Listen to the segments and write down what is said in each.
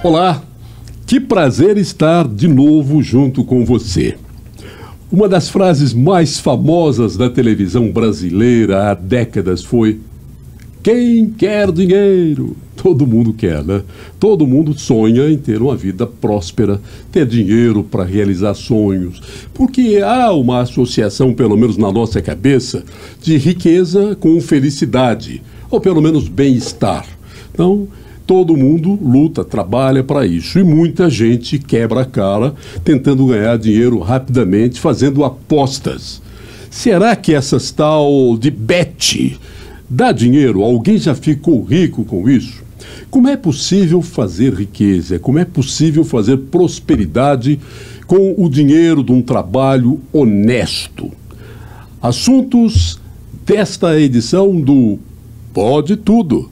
Olá, que prazer estar de novo junto com você. Uma das frases mais famosas da televisão brasileira há décadas foi: quem quer dinheiro? Todo mundo quer, né? Todo mundo sonha em ter uma vida próspera, ter dinheiro para realizar sonhos. Porque há uma associação, pelo menos na nossa cabeça, de riqueza com felicidade, ou pelo menos bem-estar. Então, todo mundo luta, trabalha para isso. E muita gente quebra a cara tentando ganhar dinheiro rapidamente, fazendo apostas. Será que essas tal de bet dá dinheiro? Alguém já ficou rico com isso? Como é possível fazer riqueza? Como é possível fazer prosperidade com o dinheiro de um trabalho honesto? Assuntos desta edição do Pode Tudo.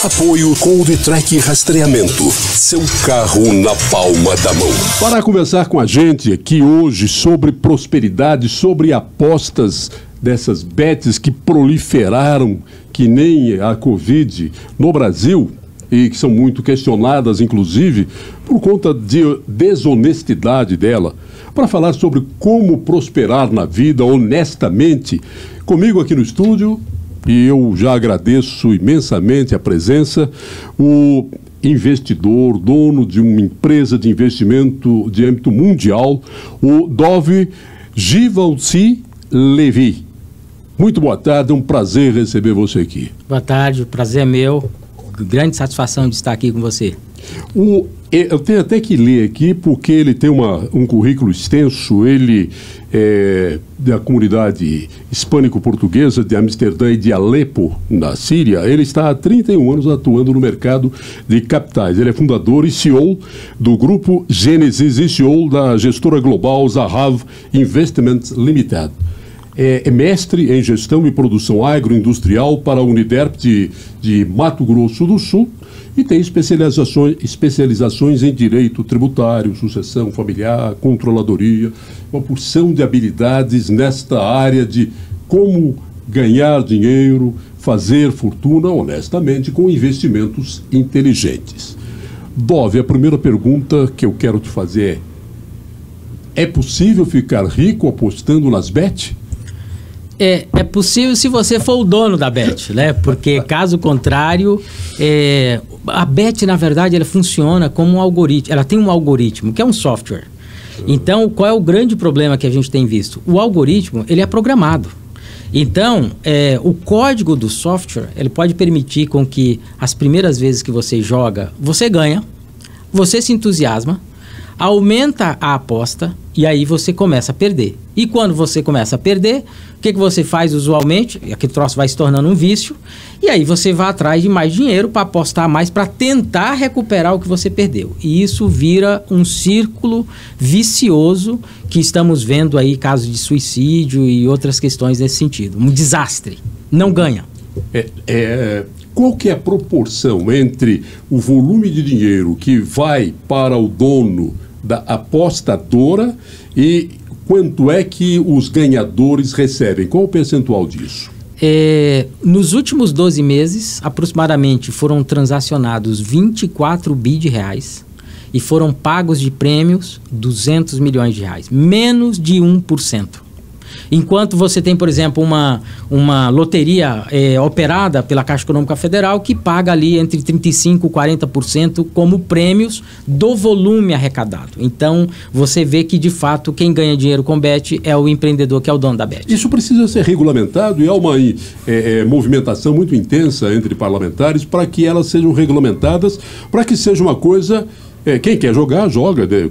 Apoio com o Vitrec Rastreamento. Seu carro na palma da mão. Para conversar com a gente aqui hoje sobre prosperidade, sobre apostas dessas bets que proliferaram que nem a Covid no Brasil e que são muito questionadas, inclusive, por conta de desonestidade dela. Para falar sobre como prosperar na vida honestamente, comigo aqui no estúdio, e eu já agradeço imensamente a presença, o investidor, dono de uma empresa de investimento de âmbito mundial, o Dov Givaldi Levi. Muito boa tarde, é um prazer receber você aqui. Boa tarde, o prazer é meu, grande satisfação de estar aqui com você. Eu tenho até que ler aqui, porque ele tem um currículo extenso. Ele é da comunidade hispânico-portuguesa de Amsterdã e de Alepo, na Síria. Ele está há 31 anos atuando no mercado de capitais. Ele é fundador e CEO do grupo Gênesis e CEO da gestora global Zahav Investments Limited. É mestre em gestão e produção agroindustrial para a Uniderp de Mato Grosso do Sul e tem especializações em direito tributário, sucessão familiar, controladoria, uma porção de habilidades nesta área de como ganhar dinheiro, fazer fortuna honestamente com investimentos inteligentes. Dov, a primeira pergunta que eu quero te fazer é possível ficar rico apostando nas bet? É possível se você for o dono da bet, né? Porque, caso contrário, a bet, na verdade, ela funciona como um algoritmo. Ela tem um algoritmo, que é um software. Então, qual é o grande problema que a gente tem visto? O algoritmo, ele é programado. Então, o código do software, ele pode permitir com que as primeiras vezes que você joga, você ganha, você se entusiasma, aumenta a aposta e aí você começa a perder. E quando você começa a perder, o que você faz usualmente? Aquele troço vai se tornando um vício e aí você vai atrás de mais dinheiro para apostar mais, para tentar recuperar o que você perdeu. E isso vira um círculo vicioso que estamos vendo aí, casos de suicídio e outras questões nesse sentido. Um desastre. Não ganha. Qual que é a proporção entre o volume de dinheiro que vai para o dono da apostadora e quanto é que os ganhadores recebem? Qual o percentual disso? Nos últimos 12 meses, aproximadamente foram transacionados 24 bi de reais e foram pagos de prêmios 200 milhões de reais. Menos de 1%. Enquanto você tem, por exemplo, uma loteria operada pela Caixa Econômica Federal que paga ali entre 35% e 40% como prêmios do volume arrecadado. Então, você vê que, de fato, quem ganha dinheiro com bet é o empreendedor que é o dono da bet. Isso precisa ser regulamentado e há uma movimentação muito intensa entre parlamentares para que elas sejam regulamentadas, para que seja uma coisa... quem quer joga,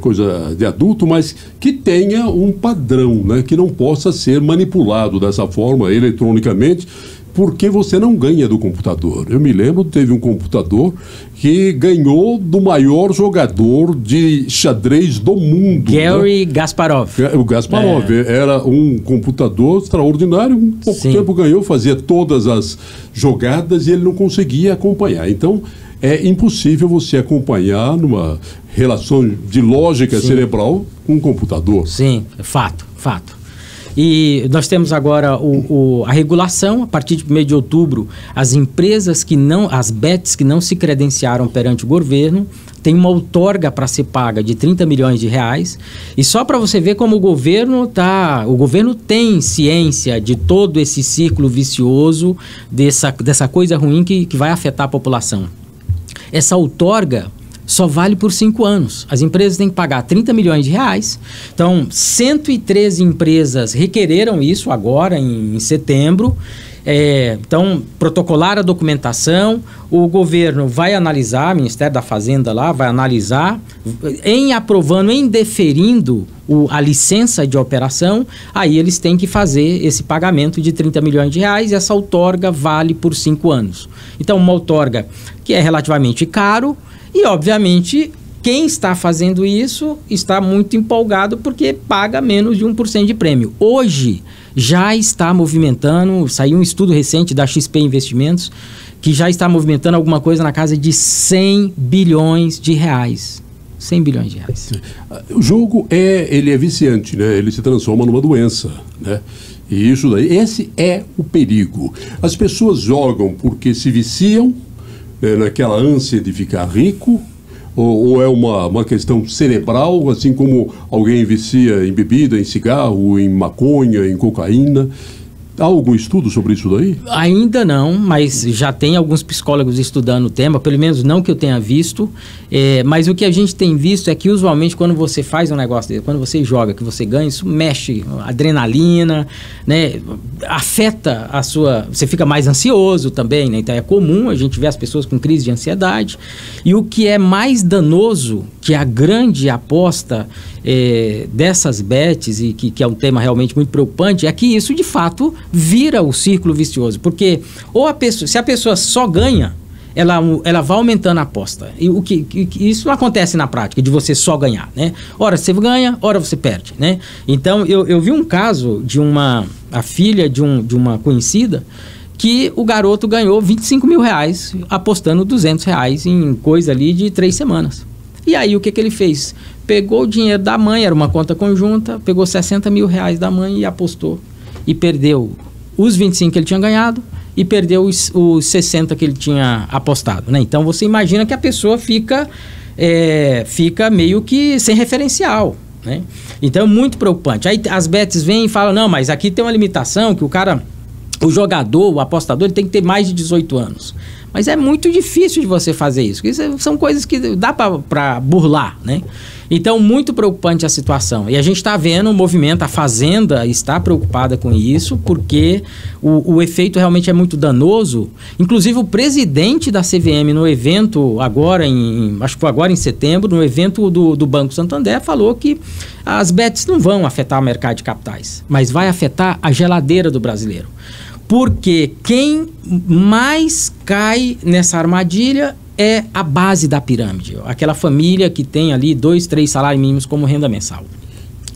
coisa de adulto, mas que tenha um padrão, né? Que não possa ser manipulado dessa forma eletronicamente, porque você não ganha do computador. Eu me lembro, teve um computador que ganhou do maior jogador de xadrez do mundo. Gary Kasparov. O Kasparov era um computador extraordinário, em pouco tempo ganhou, fazia todas as jogadas e ele não conseguia acompanhar. Então, é impossível você acompanhar numa relação de lógica cerebral com um computador. Sim, fato. E nós temos agora a regulação, a partir de 1º de outubro, as empresas as bets que não se credenciaram perante o governo, tem uma outorga para ser paga de 30 milhões de reais. E só para você ver como o governo tem ciência de todo esse ciclo vicioso, dessa coisa ruim que vai afetar a população. Essa outorga só vale por 5 anos. As empresas têm que pagar 30 milhões de reais. Então, 113 empresas requereram isso agora, em setembro. Então, protocolaram a documentação, o governo vai analisar, o Ministério da Fazenda lá vai analisar, em deferindo a licença de operação, aí eles têm que fazer esse pagamento de 30 milhões de reais e essa outorga vale por 5 anos. Então, uma outorga que é relativamente caro e, obviamente, quem está fazendo isso está muito empolgado porque paga menos de 1% de prêmio. Hoje já está movimentando, saiu um estudo recente da XP Investimentos, que já está movimentando alguma coisa na casa de 100 bilhões de reais. 100 bilhões de reais. O jogo ele é viciante, né? Ele se transforma numa doença, né? E isso daí, esse é o perigo. As pessoas jogam porque se viciam, naquela ânsia de ficar rico, ou é uma questão cerebral, assim como alguém vicia em bebida, em cigarro, em maconha, em cocaína? Há algum estudo sobre isso daí? Ainda não, mas já tem alguns psicólogos estudando o tema, pelo menos não que eu tenha visto, mas o que a gente tem visto é que usualmente quando você faz um negócio desse, quando você joga, que você ganha, isso mexe adrenalina, né? Afeta a sua... Você fica mais ansioso também, né? Então é comum a gente ver as pessoas com crise de ansiedade. E o que é mais danoso, que é a grande aposta dessas bets, e que é um tema realmente muito preocupante, é que isso de fato vira o círculo vicioso, porque se a pessoa só ganha, ela vai aumentando a aposta, e isso não acontece na prática de você só ganhar, né? Ora você ganha, ora você perde, né? Então eu vi um caso de a filha de uma conhecida, que o garoto ganhou 25 mil reais apostando 200 reais em coisa ali de 3 semanas. E aí o que ele fez? Pegou o dinheiro da mãe, era uma conta conjunta, pegou 60 mil reais da mãe e apostou. E perdeu os 25 que ele tinha ganhado e perdeu os 60 que ele tinha apostado, né? Então você imagina que a pessoa fica meio que sem referencial, né? Então é muito preocupante. Aí as bets vêm e falam, não, mas aqui tem uma limitação que o jogador, o apostador, ele tem que ter mais de 18 anos. Mas é muito difícil de você fazer isso. Isso são coisas que dá para burlar, né? Então, muito preocupante a situação. E a gente está vendo o movimento, a Fazenda está preocupada com isso, porque o efeito realmente é muito danoso. Inclusive, o presidente da CVM, no evento acho que foi agora em setembro, no evento do Banco Santander, falou que as bets não vão afetar o mercado de capitais, mas vai afetar a geladeira do brasileiro. Porque quem mais cai nessa armadilha é a base da pirâmide, aquela família que tem ali 2, 3 salários mínimos como renda mensal.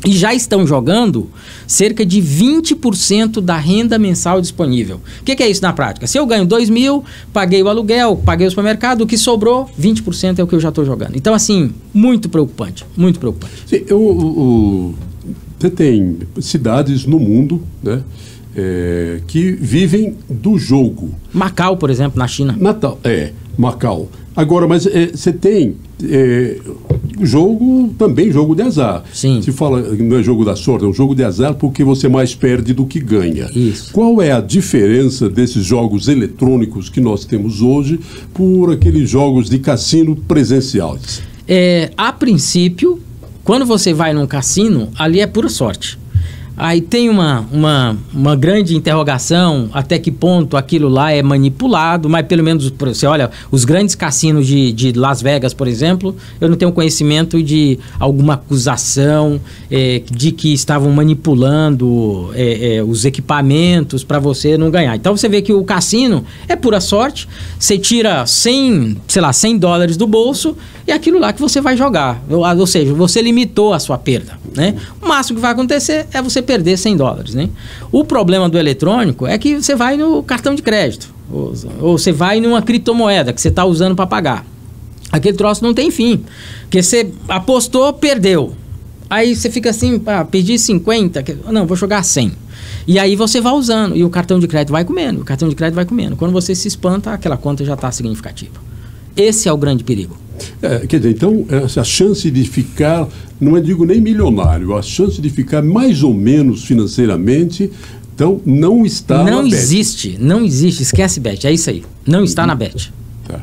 E já estão jogando cerca de 20% da renda mensal disponível. O que é isso na prática? Se eu ganho 2 mil, paguei o aluguel, paguei o supermercado, o que sobrou, 20% é o que eu já estou jogando. Então, assim, muito preocupante, muito preocupante. Sim, você tem cidades no mundo, né? Que vivem do jogo. Macau, por exemplo, na China. Macau. Agora, mas você tem também jogo de azar. Sim. Se fala, não é jogo da sorte, é um jogo de azar porque você mais perde do que ganha. Isso. Qual é a diferença desses jogos eletrônicos que nós temos hoje por aqueles jogos de cassino presenciais? A princípio, quando você vai num cassino, ali é pura sorte. Aí tem uma grande interrogação até que ponto aquilo lá é manipulado, mas pelo menos você olha, os grandes cassinos de Las Vegas, por exemplo, eu não tenho conhecimento de alguma acusação de que estavam manipulando os equipamentos para você não ganhar. Então você vê que o cassino é pura sorte, você tira 100 dólares do bolso e é aquilo lá que você vai jogar, ou seja, você limitou a sua perda, né? O máximo que vai acontecer é você perder 100 dólares, né? O problema do eletrônico é que você vai no cartão de crédito, ou você vai numa criptomoeda que você está usando para pagar. Aquele troço não tem fim, porque você apostou, perdeu. Aí você fica assim, perdi 50, não, vou jogar 100. E aí você vai usando, e o cartão de crédito vai comendo, Quando você se espanta, aquela conta já está significativa. Esse é o grande perigo. Quer dizer, então, a chance de ficar, não digo nem milionário, a chance de ficar mais ou menos financeiramente, então, não está na Bet. Não existe, esquece Bet, é isso aí. Não está na Bet. Tá.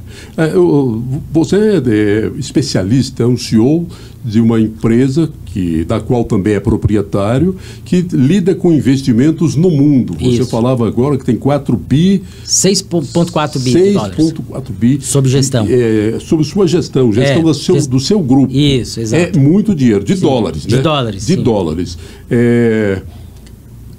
Você é especialista, é um CEO de uma empresa da qual também é proprietário, que lida com investimentos no mundo. Você falava agora que tem 4 bi... 6,4 bi de dólares. 6,4 bi. Sob gestão. Sob sua gestão do seu grupo. Isso, exato. É muito dinheiro, de dólares, né? De dólares.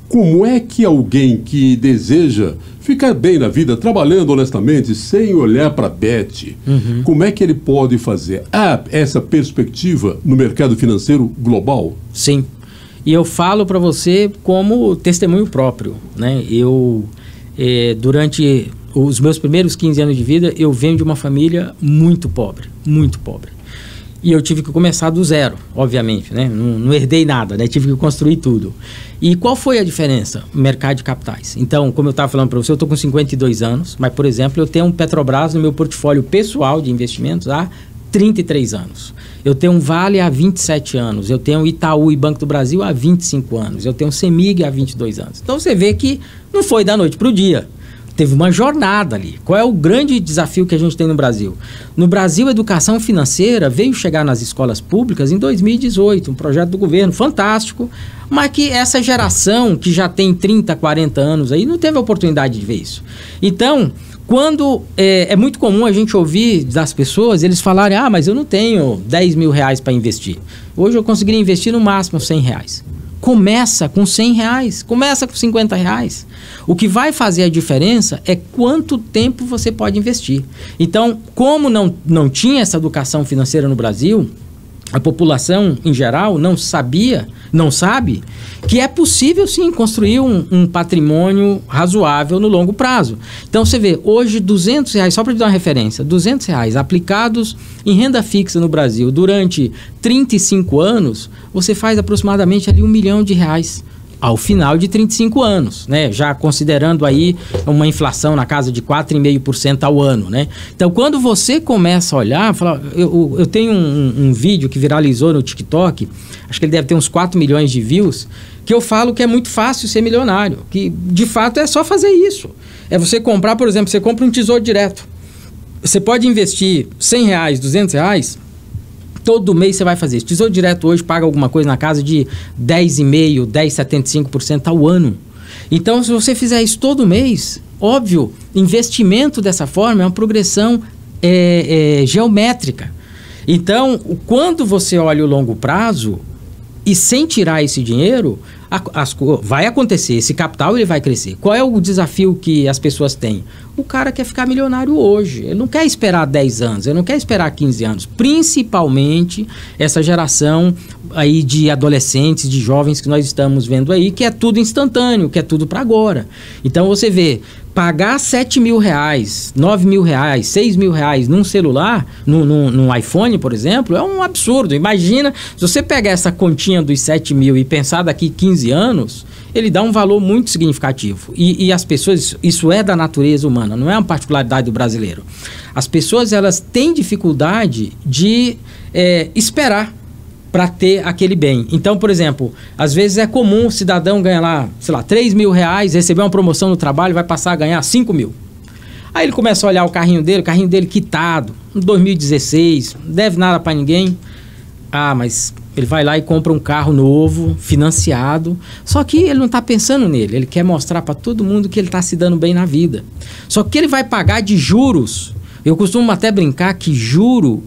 Como é que alguém que deseja ficar bem na vida, trabalhando honestamente, sem olhar para a Bet, como é que ele pode fazer? Há essa perspectiva no mercado financeiro global? Sim. E eu falo para você como testemunho próprio, né? Durante os meus primeiros 15 anos de vida, eu venho de uma família muito pobre, muito pobre. E eu tive que começar do zero, obviamente, né? Não herdei nada, né? Tive que construir tudo. E qual foi a diferença? Mercado de capitais. Então, como eu estava falando para você, eu estou com 52 anos, mas, por exemplo, eu tenho um Petrobras no meu portfólio pessoal de investimentos há 33 anos. Eu tenho um Vale há 27 anos. Eu tenho Itaú e Banco do Brasil há 25 anos. Eu tenho Semig há 22 anos. Então, você vê que não foi da noite para o dia. Teve uma jornada ali. Qual é o grande desafio que a gente tem no Brasil? No Brasil, a educação financeira veio chegar nas escolas públicas em 2018, um projeto do governo fantástico, mas que essa geração que já tem 30, 40 anos aí não teve a oportunidade de ver isso. Então, quando é muito comum a gente ouvir das pessoas, eles falarem, mas eu não tenho 10 mil reais para investir. Hoje eu conseguiria investir no máximo 100 reais. Começa com 100 reais, começa com 50 reais. O que vai fazer a diferença é quanto tempo você pode investir. Então, como não tinha essa educação financeira no Brasil, a população em geral não sabe que é possível sim construir um patrimônio razoável no longo prazo. Então você vê, hoje R$200, só para te dar uma referência, R$200 aplicados em renda fixa no Brasil durante 35 anos, você faz aproximadamente ali R$1 milhão ao final de 35 anos, né? Já considerando aí uma inflação na casa de 4,5% ao ano, né? Então, quando você começa a olhar, eu tenho um vídeo que viralizou no TikTok, acho que ele deve ter uns 4 milhões de views, que eu falo que é muito fácil ser milionário, que de fato é só fazer isso. É você comprar, por exemplo, você compra um tesouro direto. Você pode investir R$100, R$200, todo mês você vai fazer isso. Tesouro Direto hoje paga alguma coisa na casa de 10,5%, 10,75% ao ano. Então, se você fizer isso todo mês, óbvio, investimento dessa forma é uma progressão geométrica. Então, quando você olha o longo prazo e sem tirar esse dinheiro, vai acontecer, esse capital ele vai crescer. Qual é o desafio que as pessoas têm? O cara quer ficar milionário hoje, ele não quer esperar 10 anos, ele não quer esperar 15 anos, principalmente essa geração aí de adolescentes, de jovens que nós estamos vendo aí, que é tudo instantâneo, que é tudo para agora. Então você vê, pagar 7 mil reais, 9 mil reais, 6 mil reais num celular, num iPhone, por exemplo, é um absurdo. Imagina, se você pegar essa continha dos 7 mil e pensar daqui 15 anos, ele dá um valor muito significativo. E as pessoas, isso é da natureza humana, não é uma particularidade do brasileiro. As pessoas, elas têm dificuldade de esperar para ter aquele bem. Então, por exemplo, às vezes é comum o cidadão ganhar lá, sei lá, 3 mil reais, receber uma promoção no trabalho, vai passar a ganhar 5 mil. Aí ele começa a olhar o carrinho dele quitado, em 2016, não deve nada para ninguém. Mas ele vai lá e compra um carro novo, financiado, só que ele não está pensando nele, ele quer mostrar para todo mundo que ele está se dando bem na vida. Só que ele vai pagar de juros. Eu costumo até brincar que juro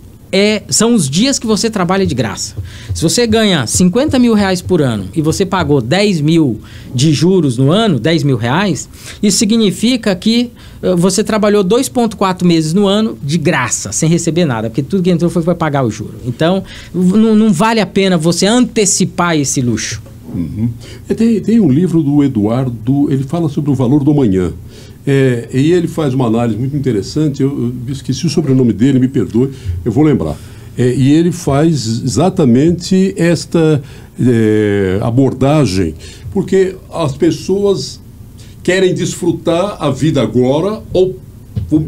são os dias que você trabalha de graça. Se você ganha 50 mil reais por ano e você pagou 10 mil de juros no ano, 10 mil reais, isso significa que você trabalhou 2,4 meses no ano de graça, sem receber nada, porque tudo que entrou foi para pagar o juro. Então, não vale a pena você antecipar esse luxo. Uhum. Tem um livro do Eduardo, ele fala sobre o valor do amanhã. E ele faz uma análise muito interessante, eu esqueci o sobrenome dele, me perdoe, eu vou lembrar. E ele faz exatamente esta abordagem, porque as pessoas querem desfrutar a vida agora ou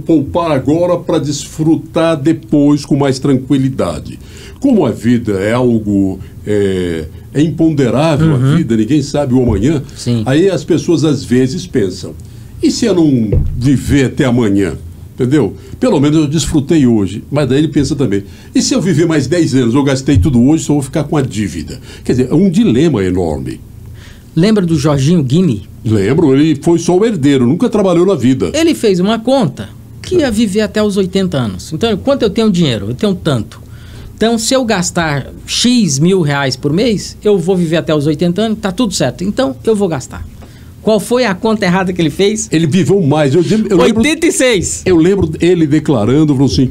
poupar agora para desfrutar depois com mais tranquilidade. Como a vida é algo é imponderável, a vida, ninguém sabe o amanhã. Sim. Aí as pessoas às vezes pensam, e se eu não viver até amanhã? Entendeu? Pelo menos eu desfrutei hoje. Mas daí ele pensa também, e se eu viver mais 10 anos, eu gastei tudo hoje, só vou ficar com a dívida? Quer dizer, é um dilema enorme. Lembra do Jorginho Guine? Lembro, ele foi só o herdeiro, nunca trabalhou na vida. Ele fez uma conta que ia viver até os 80 anos. Então, quanto eu tenho dinheiro? Eu tenho tanto. Então, se eu gastar X mil reais por mês, eu vou viver até os 80 anos, tá tudo certo. Então, eu vou gastar. Qual foi a conta errada que ele fez? Ele viveu mais. Eu 86. Eu lembro ele declarando, falou assim,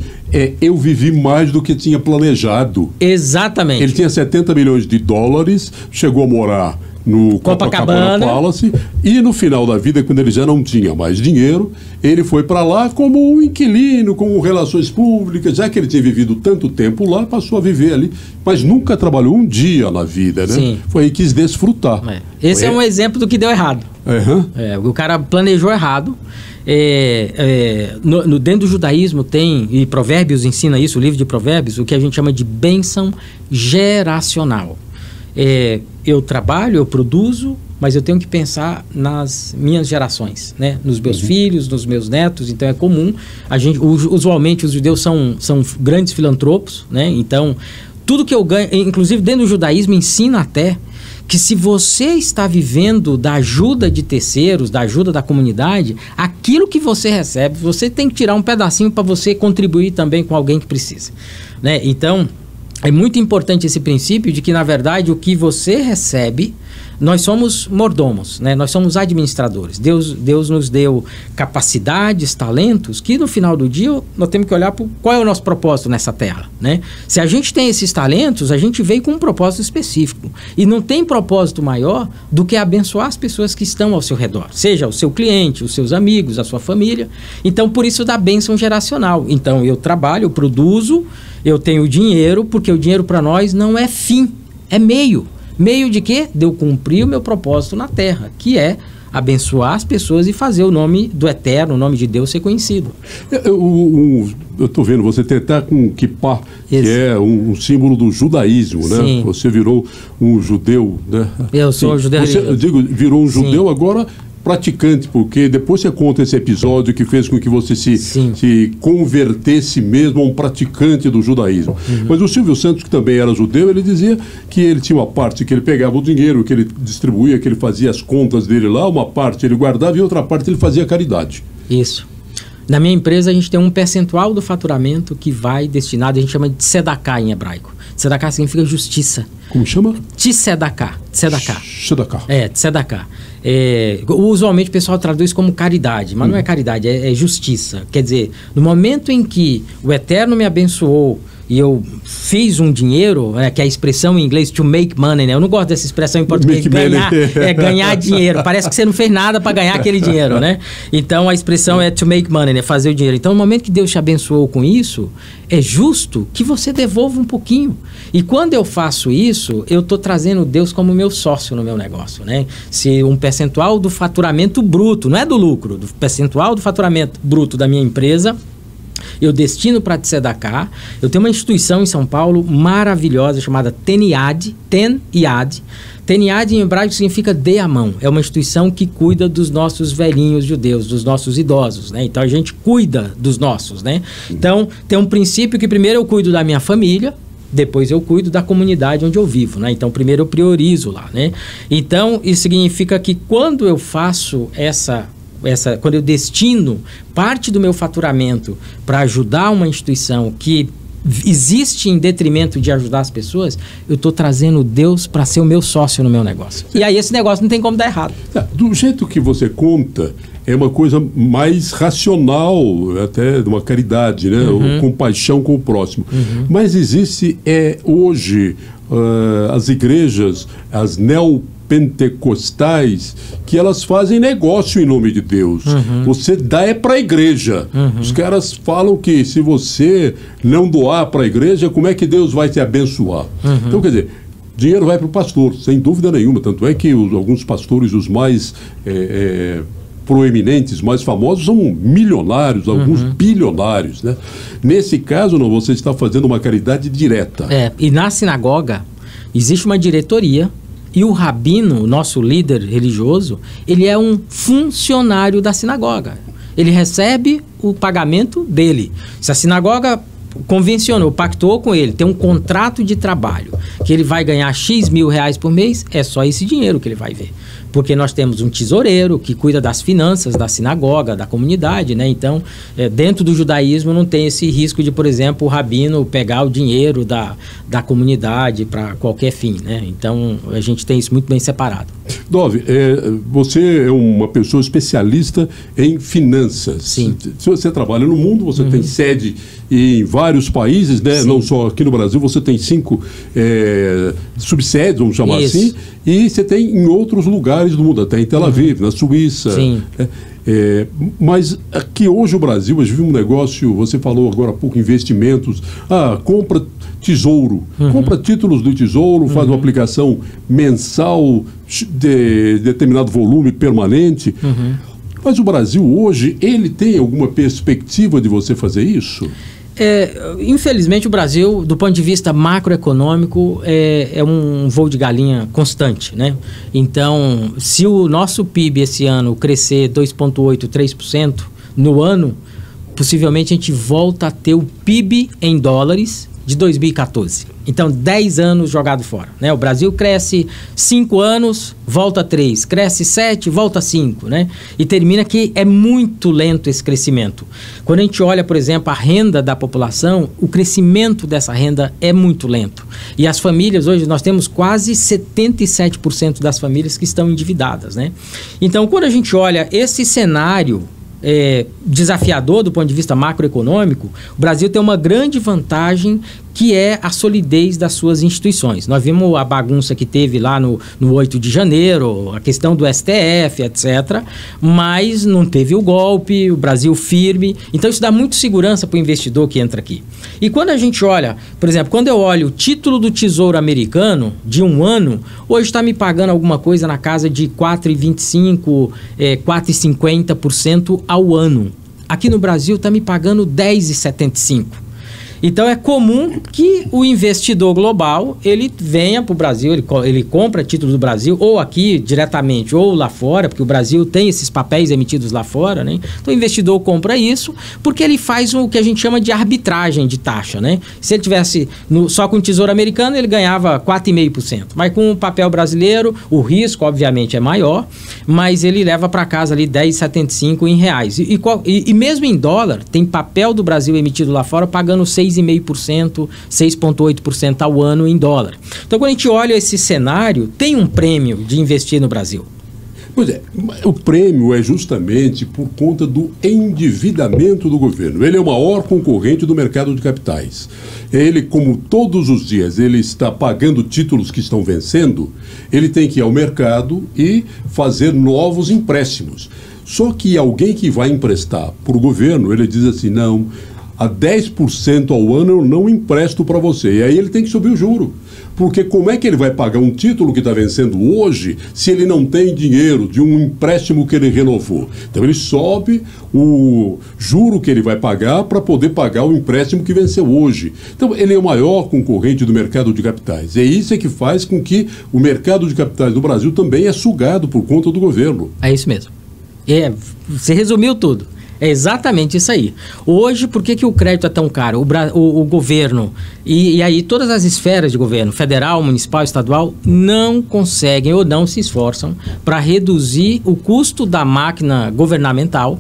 eu vivi mais do que tinha planejado. Exatamente. Ele tinha 70 milhões de dólares, chegou a morar no Copacabana Palace, e no final da vida, quando ele já não tinha mais dinheiro, ele foi para lá como um inquilino, com relações públicas, já que ele tinha vivido tanto tempo lá, passou a viver ali, mas nunca trabalhou um dia na vida, né? Sim. Foi aí que quis desfrutar. Esse é um exemplo do que deu errado. O cara planejou errado. Dentro do judaísmo tem, e Provérbios ensina isso, o livro de Provérbios, o que a gente chama de bênção geracional. Eu trabalho, eu produzo, mas eu tenho que pensar nas minhas gerações, né? Nos meus filhos, nos meus netos. Então é comum, usualmente os judeus são grandes filantropos, né? Então tudo que eu ganho, inclusive dentro do judaísmo ensina até que se você está vivendo da ajuda de terceiros, da ajuda da comunidade, aquilo que você recebe, você tem que tirar um pedacinho para você contribuir também com alguém que precisa, né? Então é muito importante esse princípio de que, na verdade, o que você recebe, nós somos mordomos, né? Nós somos administradores. Deus nos deu capacidades, talentos, que no final do dia nós temos que olhar para qual é o nosso propósito nessa terra, né? Se a gente tem esses talentos, a gente veio com um propósito específico. E não tem propósito maior do que abençoar as pessoas que estão ao seu redor. Seja o seu cliente, os seus amigos, a sua família. Então, por isso da bênção geracional. Então, eu trabalho, eu produzo, eu tenho dinheiro, porque o dinheiro para nós não é fim, é meio. Meio de quê? De eu cumprir o meu propósito na terra, que é abençoar as pessoas e fazer o nome do Eterno, o nome de Deus ser conhecido. Eu estou vendo você tentar com o kippah, que é um símbolo do judaísmo, né? Sim. Você virou um judeu, né? Eu sou judeu. Eu digo, virou um judeu. Sim. Agora praticante, porque depois você conta esse episódio que fez com que você se convertesse mesmo a um praticante do judaísmo. Mas o Silvio Santos, que também era judeu, ele dizia que ele tinha uma parte que ele pegava o dinheiro, que ele distribuía, que ele fazia as contas dele lá, uma parte ele guardava e outra parte ele fazia caridade. Isso. Na minha empresa a gente tem um percentual do faturamento que vai destinado, a gente chama de tzedakah em hebraico. Tzedakah significa justiça. Como chama? Tzedakah. Tzedakah. Tzedakah. Usualmente o pessoal traduz como caridade, mas não é caridade, é justiça. Quer dizer, no momento em que o Eterno me abençoou e eu fiz um dinheiro, que é a expressão em inglês to make money, né? Eu não gosto dessa expressão em português, ganhar dinheiro. Parece que você não fez nada para ganhar aquele dinheiro, né? Então a expressão é to make money, né? Fazer o dinheiro. Então no momento que Deus te abençoou com isso, é justo que você devolva um pouquinho. E quando eu faço isso, eu estou trazendo Deus como meu sócio no meu negócio, né? Se um percentual do faturamento bruto, não é do lucro, do percentual do faturamento bruto da minha empresa, eu destino para tzedakah. Eu tenho uma instituição em São Paulo maravilhosa chamada Ten-Yad. Ten-Yad em hebraico significa dê a mão. É uma instituição que cuida dos nossos velhinhos judeus, dos nossos idosos, né? Então a gente cuida dos nossos, né? Então tem um princípio que primeiro eu cuido da minha família, depois eu cuido da comunidade onde eu vivo, né? Então primeiro eu priorizo lá, né? Então isso significa que quando eu faço quando eu destino parte do meu faturamento para ajudar uma instituição que existe em detrimento de ajudar as pessoas, eu estou trazendo Deus para ser o meu sócio no meu negócio. E aí esse negócio não tem como dar errado. Do jeito que você conta, é uma coisa mais racional, até de uma caridade, né? Compaixão com o próximo. Mas existe hoje as igrejas, as pentecostais que elas fazem negócio em nome de Deus. Você dá para a igreja. Os caras falam que se você não doar para a igreja, como é que Deus vai te abençoar? Então, quer dizer, dinheiro vai para o pastor, sem dúvida nenhuma. Tanto é que alguns pastores, os mais proeminentes, mais famosos, são milionários, alguns bilionários, né? Nesse caso, não, você está fazendo uma caridade direta. E na sinagoga existe uma diretoria e o rabino, o nosso líder religioso, ele é um funcionário da sinagoga. Ele recebe o pagamento dele. Se a sinagoga convencionou, pactou com ele, tem um contrato de trabalho, que ele vai ganhar X mil reais por mês, é só esse dinheiro que ele vai ver. Porque nós temos um tesoureiro que cuida das finanças da sinagoga, da comunidade, né? Então, dentro do judaísmo não tem esse risco de, por exemplo, o rabino pegar o dinheiro da comunidade para qualquer fim, né? Então, a gente tem isso muito bem separado. Dove, você é uma pessoa especialista em finanças. Sim. Se você trabalha no mundo, você tem sede em vários países, né? Não só aqui no Brasil, você tem 5 subsedes, vamos chamar assim, e você tem em outros lugares do mundo, até em Tel Aviv, na Suíça. Sim. Mas aqui hoje o Brasil, a gente viu um negócio, você falou agora há pouco, investimentos, compra tesouro, compra títulos do tesouro, faz uma aplicação mensal de determinado volume permanente. Mas o Brasil hoje, ele tem alguma perspectiva de você fazer isso? Infelizmente o Brasil, do ponto de vista macroeconômico, é um voo de galinha constante, né? Então, se o nosso PIB esse ano crescer 2,8%, 3% no ano, possivelmente a gente volta a ter o PIB em dólares de 2014. Então, 10 anos jogado fora, né? O Brasil cresce 5 anos, volta 3. Cresce 7, volta 5, né? E termina que é muito lento esse crescimento. Quando a gente olha, por exemplo, a renda da população, o crescimento dessa renda é muito lento. E as famílias, hoje nós temos quase 77% das famílias que estão endividadas, né? Então, quando a gente olha esse cenário desafiador do ponto de vista macroeconômico, o Brasil tem uma grande vantagem, que é a solidez das suas instituições. Nós vimos a bagunça que teve lá no 8 de janeiro, a questão do STF, etc., mas não teve o golpe, o Brasil firme. Então isso dá muito segurança para o investidor que entra aqui. E quando a gente olha, por exemplo, quando eu olho o título do Tesouro Americano de um ano, hoje está me pagando alguma coisa na casa de 4,25%, 4,50% ao ano. Aqui no Brasil está me pagando 10,75%. Então é comum que o investidor global, ele venha para o Brasil, ele compra títulos do Brasil, ou aqui diretamente, ou lá fora, porque o Brasil tem esses papéis emitidos lá fora, né? Então o investidor compra isso porque ele faz o que a gente chama de arbitragem de taxa, né? Se ele tivesse só com o Tesouro Americano, ele ganhava 4,5%. Mas com o papel brasileiro, o risco, obviamente, é maior, mas ele leva para casa ali 10,75 em reais. E mesmo em dólar, tem papel do Brasil emitido lá fora pagando 6,5%, 6,8% ao ano em dólar. Então, quando a gente olha esse cenário, tem um prêmio de investir no Brasil. Pois é, o prêmio é justamente por conta do endividamento do governo. Ele é o maior concorrente do mercado de capitais. Ele, como todos os dias, ele está pagando títulos que estão vencendo, ele tem que ir ao mercado e fazer novos empréstimos. Só que alguém que vai emprestar para o governo, ele diz assim, não, a 10% ao ano eu não empresto para você. E aí ele tem que subir o juro. Porque como é que ele vai pagar um título que está vencendo hoje se ele não tem dinheiro de um empréstimo que ele renovou? Então ele sobe o juro que ele vai pagar para poder pagar o empréstimo que venceu hoje. Então ele é o maior concorrente do mercado de capitais. E isso é que faz com que o mercado de capitais do Brasil também é sugado por conta do governo. É isso mesmo. Você resumiu tudo. É exatamente isso aí. Hoje, por que o crédito é tão caro? O governo, e aí todas as esferas de governo, federal, municipal, estadual, não conseguem ou não se esforçam para reduzir o custo da máquina governamental.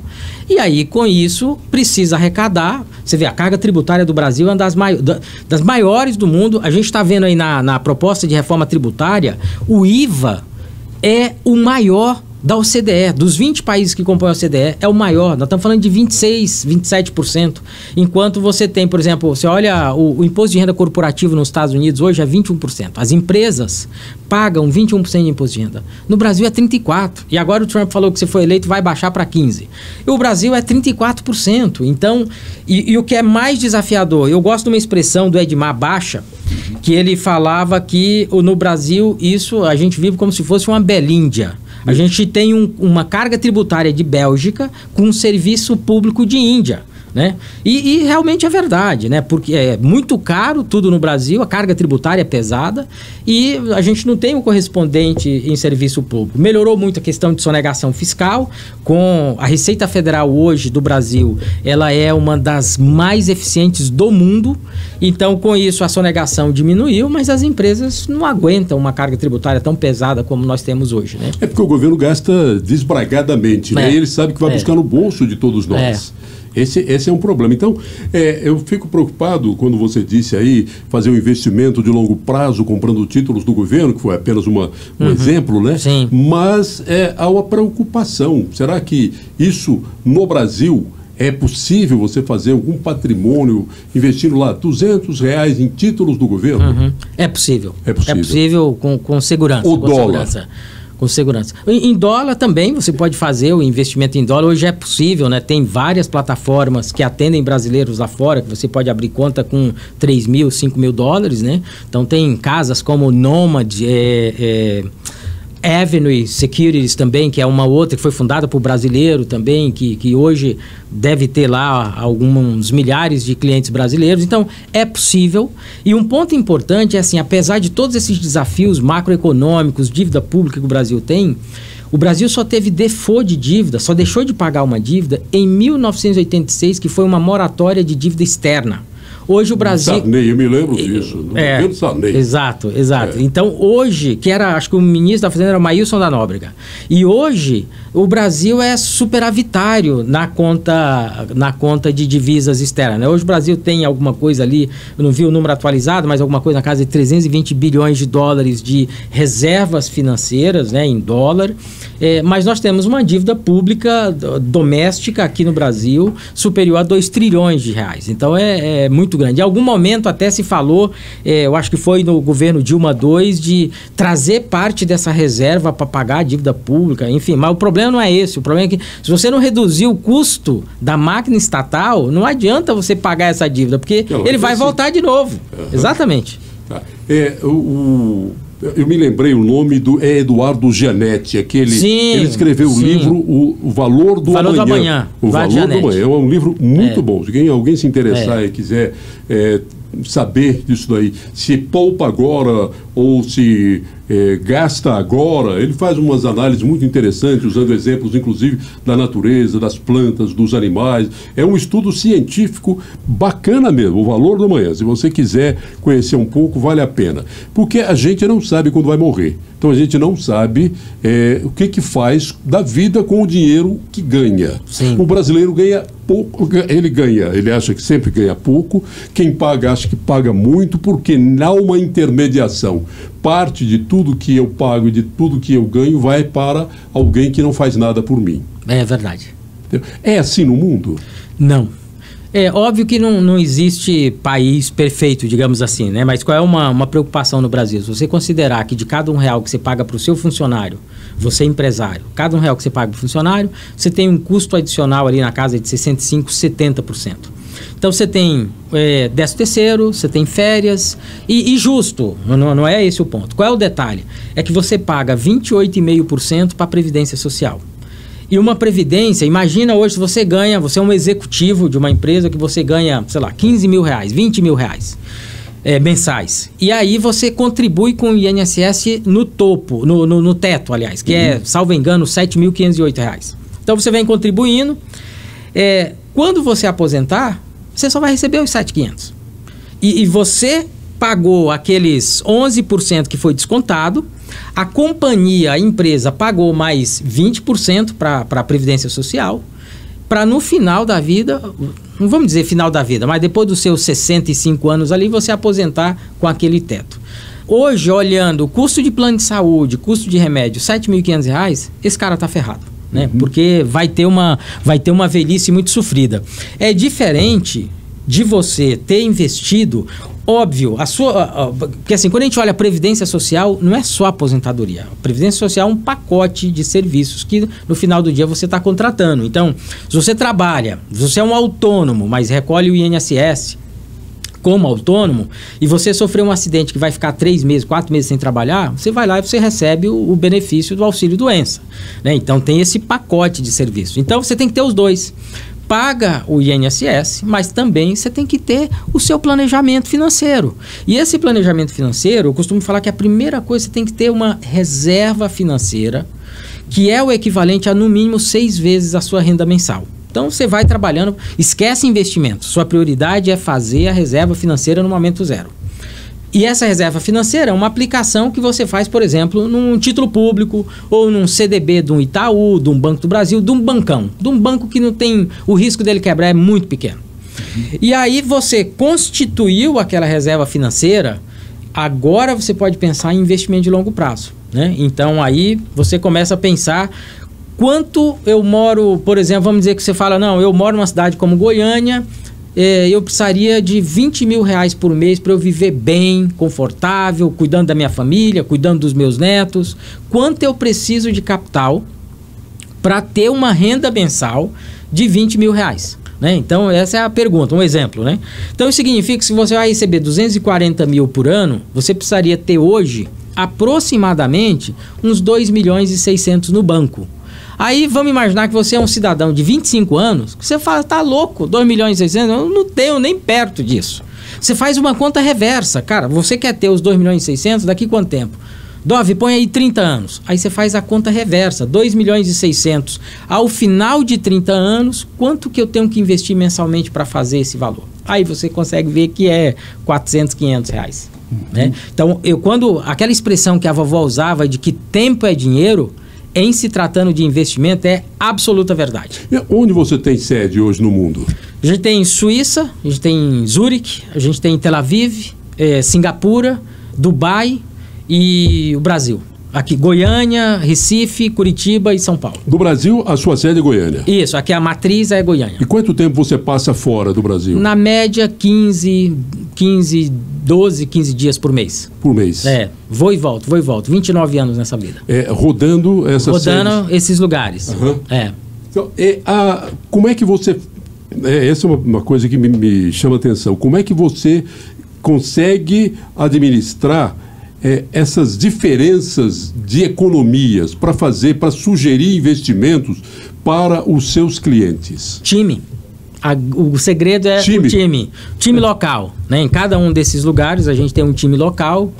E aí, com isso, precisa arrecadar. Você vê, a carga tributária do Brasil é uma das maiores do mundo. A gente está vendo aí na proposta de reforma tributária, o IVA é o maior da OCDE, dos 20 países que compõem a OCDE, é o maior. Nós estamos falando de 26%, 27%. Enquanto você tem, por exemplo, você olha o imposto de renda corporativo nos Estados Unidos hoje é 21%. As empresas pagam 21% de imposto de renda. No Brasil é 34%. E agora o Trump falou que se for eleito vai baixar para 15%. E o Brasil é 34%. Então, e o que é mais desafiador, eu gosto de uma expressão do Edmar Baixa, que ele falava que no Brasil isso a gente vive como se fosse uma Belíndia. A gente tem uma carga tributária de Bélgica com um serviço público de Índia, né? E realmente é verdade, né? Porque é muito caro tudo no Brasil, a carga tributária é pesada e a gente não tem um correspondente em serviço público. Melhorou muito a questão de sonegação fiscal, com a Receita Federal hoje do Brasil, ela é uma das mais eficientes do mundo, então com isso a sonegação diminuiu, mas as empresas não aguentam uma carga tributária tão pesada como nós temos hoje, né? É porque o governo gasta desbragadamente, né? E ele sabe que vai buscar no bolso de todos nós. Esse é um problema. Então, eu fico preocupado quando você disse aí fazer um investimento de longo prazo comprando títulos do governo, que foi apenas um exemplo, né? Sim. Mas há uma preocupação. Será que isso no Brasil é possível você fazer algum patrimônio investindo lá R$200 em títulos do governo? É possível. É possível. É possível com segurança. O com dólar. Segurança. Com segurança. Em dólar também você pode fazer o investimento em dólar. Hoje é possível, né? Tem várias plataformas que atendem brasileiros lá fora, que você pode abrir conta com 3 mil, 5 mil dólares, né? Então tem casas como Nomad, Avenue Securities também, que é uma outra que foi fundada por brasileiro também, que hoje deve ter lá alguns milhares de clientes brasileiros. Então, é possível. E um ponto importante é assim, apesar de todos esses desafios macroeconômicos, dívida pública que o Brasil tem, o Brasil só teve default de dívida, só deixou de pagar uma dívida em 1986, que foi uma moratória de dívida externa. Hoje o Brasil... Sarney, eu me lembro disso. No Sarney. Exato. Então, hoje, que era, acho que o ministro da Fazenda era o Maílson da Nóbrega. E hoje, o Brasil é superavitário na conta de divisas externas, né? Hoje o Brasil tem alguma coisa ali, eu não vi o número atualizado, mas alguma coisa na casa de 320 bilhões de dólares de reservas financeiras, né, em dólar. Mas nós temos uma dívida pública doméstica aqui no Brasil superior a 2 trilhões de reais. Então, é muito grande. Em algum momento até se falou, eu acho que foi no governo Dilma II, de trazer parte dessa reserva para pagar a dívida pública, enfim, mas o problema não é esse. O problema é que se você não reduzir o custo da máquina estatal, não adianta você pagar essa dívida, porque ele vai voltar de novo. Exatamente. Tá. Eu me lembrei o nome do Eduardo Gianetti, ele escreveu o livro O Valor do Amanhã. O Valor do Amanhã. É um livro muito bom. Se alguém se interessar e quiser saber disso daí, se poupa agora ou se gasta agora, ele faz umas análises muito interessantes, usando exemplos, inclusive, da natureza, das plantas, dos animais. É um estudo científico bacana mesmo, O Valor do Amanhã. Se você quiser conhecer um pouco, vale a pena. Porque a gente não sabe quando vai morrer. Então a gente não sabe o que faz da vida com o dinheiro que ganha. Sim. O brasileiro ganha pouco, ele acha que sempre ganha pouco, quem paga acha que paga muito, porque há uma intermediação. Parte de tudo que eu pago e de tudo que eu ganho vai para alguém que não faz nada por mim. É verdade. É assim no mundo? Não. É óbvio que não existe país perfeito, digamos assim, né? Mas qual é uma preocupação no Brasil? Se você considerar que de cada R$1 que você paga para o seu funcionário, você é empresário, cada R$1 que você paga para o funcionário, você tem um custo adicional ali na casa de 65%, 70%. Então você tem 13º, você tem férias e justo, não é esse o ponto. Qual é o detalhe? É que você paga 28,5% para a Previdência Social. E uma previdência, imagina hoje se você ganha, você é um executivo de uma empresa que você ganha, sei lá, 15 mil reais, 20 mil reais mensais. E aí você contribui com o INSS no topo, no teto, aliás, que é, salvo engano, R$ 7.508. Então você vem contribuindo. Quando você aposentar, você só vai receber os 7.500. E você pagou aqueles 11% que foi descontado, a companhia, a empresa, pagou mais 20% para a Previdência Social, para no final da vida, não vamos dizer final da vida, mas depois dos seus 65 anos ali, você aposentar com aquele teto. Hoje, olhando o custo de plano de saúde, custo de remédio, R$ 7.500, esse cara tá ferrado, né? Porque vai ter uma velhice muito sofrida. É diferente de você ter investido, óbvio, porque assim, quando a gente olha a Previdência Social, não é só a aposentadoria. A Previdência Social é um pacote de serviços que no final do dia você está contratando. Então, se você trabalha, se você é um autônomo, mas recolhe o INSS como autônomo, e você sofreu um acidente que vai ficar 3 meses, 4 meses sem trabalhar, você vai lá e você recebe o benefício do auxílio-doença, né? Então, tem esse pacote de serviços. Então, você tem que ter os dois. Paga o INSS, mas também você tem que ter o seu planejamento financeiro. E esse planejamento financeiro, eu costumo falar que a primeira coisa, você tem que ter uma reserva financeira, que é o equivalente a no mínimo 6 vezes a sua renda mensal. Então você vai trabalhando, esquece investimento, sua prioridade é fazer a reserva financeira no momento zero. E essa reserva financeira é uma aplicação que você faz, por exemplo, num título público ou num CDB de um Itaú, de um Banco do Brasil, de um bancão, de um banco que não tem, o risco dele quebrar é muito pequeno. E aí você constituiu aquela reserva financeira, agora você pode pensar em investimento de longo prazo, né? Então aí você começa a pensar quanto eu moro, por exemplo, vamos dizer que você fala, não, eu moro numa cidade como Goiânia, eu precisaria de R$20 mil por mês para eu viver bem, confortável, cuidando da minha família, cuidando dos meus netos. Quanto eu preciso de capital para ter uma renda mensal de R$20 mil? Né? Então, essa é a pergunta, um exemplo, né? Então, isso significa que se você vai receber 240 mil por ano, você precisaria ter hoje aproximadamente uns 2.600.000 no banco. Aí vamos imaginar que você é um cidadão de 25 anos, que você fala, tá louco, 2.600.000, eu não tenho nem perto disso. Você faz uma conta reversa, cara, você quer ter os 2.600.000 daqui quanto tempo? Dove, põe aí 30 anos. Aí você faz a conta reversa, 2.600.000. Ao final de 30 anos, quanto que eu tenho que investir mensalmente para fazer esse valor? Aí você consegue ver que é R$400, R$500, né? Então, aquela expressão que a vovó usava de que tempo é dinheiro, em se tratando de investimento, é absoluta verdade. E onde você tem sede hoje no mundo? A gente tem em Suíça, a gente tem em Zurique, a gente tem em Tel Aviv, Singapura, Dubai e o Brasil. Aqui, Goiânia, Recife, Curitiba e São Paulo. Do Brasil, a sua sede é Goiânia? Isso, aqui a matriz é Goiânia. E quanto tempo você passa fora do Brasil? Na média, 12, 15 dias por mês. Por mês? Vou e volto. 29 anos nessa vida. Rodando esses lugares. Uhum. Então, como é que você... essa é uma coisa que me chama a atenção. Como é que você consegue administrar essas diferenças de economias para sugerir investimentos para os seus clientes? Time. O segredo é o time local, né? Em cada um desses lugares a gente tem um time local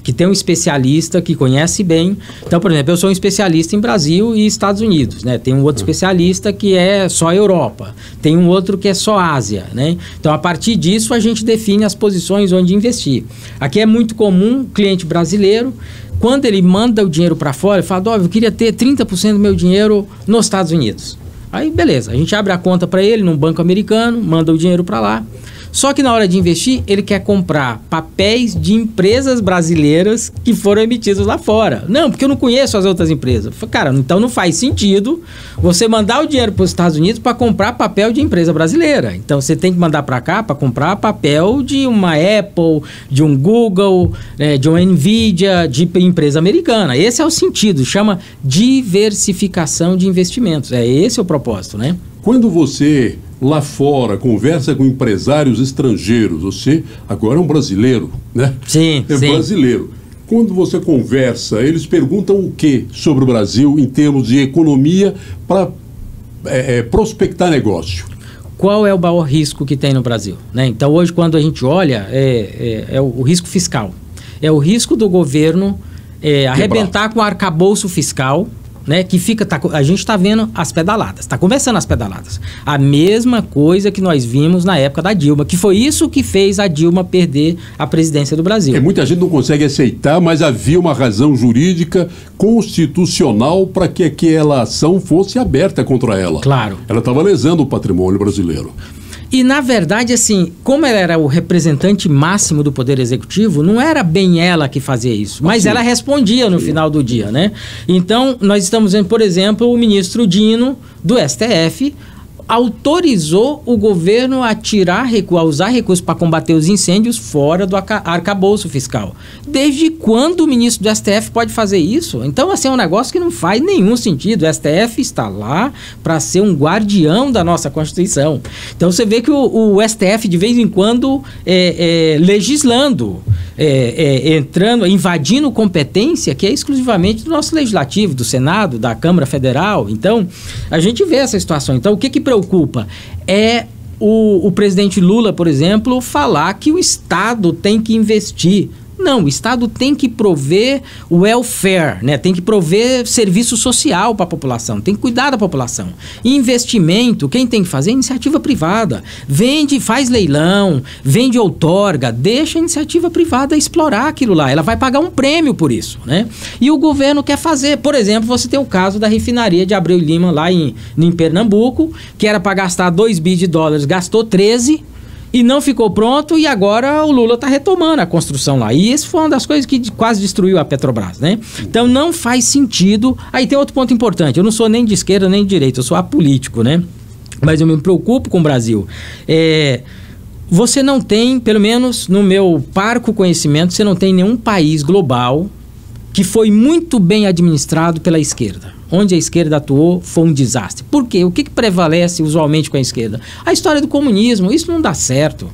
que tem um especialista que conhece bem. Então, por exemplo, eu sou um especialista em Brasil e Estados Unidos, né? Tem um outro especialista que é só Europa, tem um outro que é só Ásia, né? Então, a partir disso a gente define as posições onde investir. Aqui é muito comum o cliente brasileiro, quando ele manda o dinheiro para fora, ele fala, eu queria ter 30% do meu dinheiro nos Estados Unidos. Aí, beleza, a gente abre a conta para ele num banco americano, manda o dinheiro para lá. Só que na hora de investir, ele quer comprar papéis de empresas brasileiras que foram emitidos lá fora. Não, porque eu não conheço as outras empresas. Cara, então não faz sentido você mandar o dinheiro para os Estados Unidos para comprar papel de empresa brasileira. Então você tem que mandar para cá para comprar papel de uma Apple, de um Google, de uma Nvidia, de empresa americana. Esse é o sentido, chama diversificação de investimentos. Esse é o propósito, né? Quando você, lá fora, conversa com empresários estrangeiros, você agora é um brasileiro, né? Sim, brasileiro. Quando você conversa, eles perguntam o que sobre o Brasil em termos de economia para prospectar negócio? Qual é o maior risco que tem no Brasil, né? Então, hoje, quando a gente olha, é o risco fiscal. É o risco do governo arrebentar com o arcabouço fiscal, né, que a gente está vendo as pedaladas, está começando as pedaladas. A mesma coisa que nós vimos na época da Dilma, que foi isso que fez a Dilma perder a presidência do Brasil. Muita gente não consegue aceitar, mas havia uma razão jurídica constitucional para que aquela ação fosse aberta contra ela. Claro. Ela estava lesando o patrimônio brasileiro. E, na verdade, assim, como ela era o representante máximo do Poder Executivo, não era bem ela que fazia isso, mas ela respondia no final do dia, né? Então, nós estamos vendo, por exemplo, o ministro Dino, do STF, autorizou o governo a usar recursos para combater os incêndios fora do arcabouço fiscal. Desde quando o ministro do STF pode fazer isso? Então, assim, é um negócio que não faz nenhum sentido. O STF está lá para ser um guardião da nossa Constituição. Então, você vê que o STF, de vez em quando, legislando, invadindo competência que é exclusivamente do nosso Legislativo, do Senado, da Câmara Federal. Então, a gente vê essa situação. Então, o que preocupa? É o presidente Lula, por exemplo, falar que o Estado tem que investir. Não, o Estado tem que prover o welfare, né? Tem que prover serviço social para a população, tem que cuidar da população. Investimento, quem tem que fazer é iniciativa privada. Vende, faz leilão, vende outorga, deixa a iniciativa privada explorar aquilo lá. Ela vai pagar um prêmio por isso, né? E o governo quer fazer. Por exemplo, você tem o caso da refinaria de Abreu e Lima lá em Pernambuco, que era para gastar 2 bi de dólares, gastou 13 e não ficou pronto, e agora o Lula está retomando a construção lá. E isso foi uma das coisas que quase destruiu a Petrobras, né? Então não faz sentido. Aí tem outro ponto importante, eu não sou nem de esquerda nem de direita, eu sou apolítico, né? Mas eu me preocupo com o Brasil. Você não tem, pelo menos no meu parco conhecimento, você não tem nenhum país global que foi muito bem administrado pela esquerda. Onde a esquerda atuou foi um desastre. Por quê? O que prevalece usualmente com a esquerda? A história do comunismo. Isso não dá certo.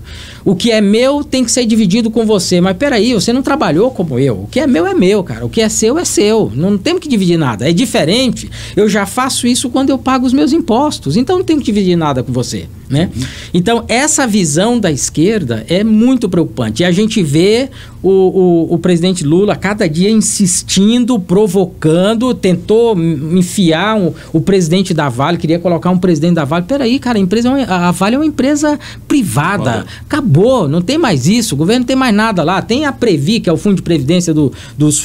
O que é meu tem que ser dividido com você. Mas peraí, você não trabalhou como eu. O que é meu, cara. O que é seu é seu. Não temos que dividir nada. É diferente. Eu já faço isso quando eu pago os meus impostos. Então não tenho que dividir nada com você, né? Então essa visão da esquerda é muito preocupante. E a gente vê o presidente Lula cada dia insistindo, provocando, tentou enfiar o presidente da Vale, queria colocar um presidente da Vale. Peraí, cara, a Vale é uma empresa privada. Acabou, não tem mais isso. O governo não tem mais nada lá. Tem a Previ, que é o Fundo de Previdência dos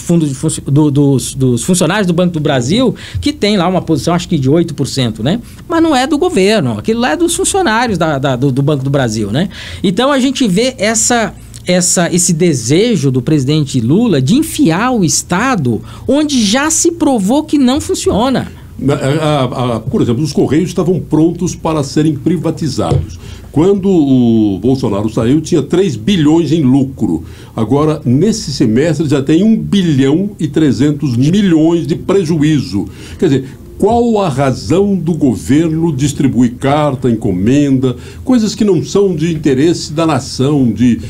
funcionários do Banco do Brasil, que tem lá uma posição, acho que de 8%, né? Mas não é do governo. Aquilo lá é dos funcionários do Banco do Brasil, né? Então a gente vê esse desejo do presidente Lula de enfiar o Estado onde já se provou que não funciona. Por exemplo, os Correios estavam prontos para serem privatizados. Quando o Bolsonaro saiu, tinha 3 bilhões em lucro. Agora, nesse semestre, já tem 1 bilhão e 300 milhões de prejuízo. Quer dizer, qual a razão do governo distribuir carta, encomenda, coisas que não são de interesse da nação, de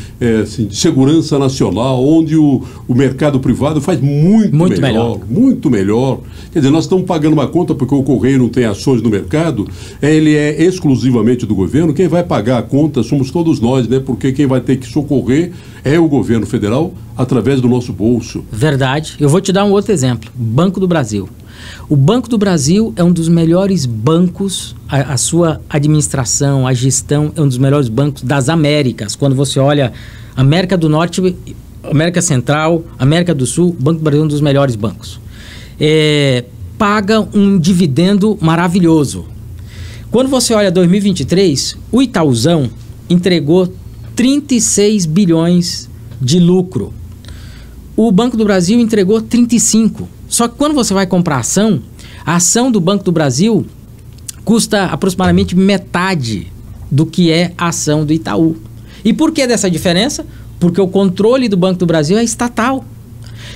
segurança nacional, onde o mercado privado faz muito melhor. Muito melhor. Quer dizer, nós estamos pagando uma conta porque o Correio não tem ações no mercado, ele é exclusivamente do governo. Quem vai pagar a conta somos todos nós, né? Porque quem vai ter que socorrer é o governo federal através do nosso bolso. Verdade. Eu vou te dar um outro exemplo. Banco do Brasil. O Banco do Brasil é um dos melhores bancos, a sua administração, a gestão é um dos melhores bancos das Américas. Quando você olha América do Norte, América Central, América do Sul, o Banco do Brasil é um dos melhores bancos. Paga um dividendo maravilhoso. Quando você olha 2023, o Itaúzão entregou 36 bilhões de lucro. O Banco do Brasil entregou 35. Só que quando você vai comprar a ação do Banco do Brasil custa aproximadamente metade do que é a ação do Itaú. E por que dessa diferença? Porque o controle do Banco do Brasil é estatal.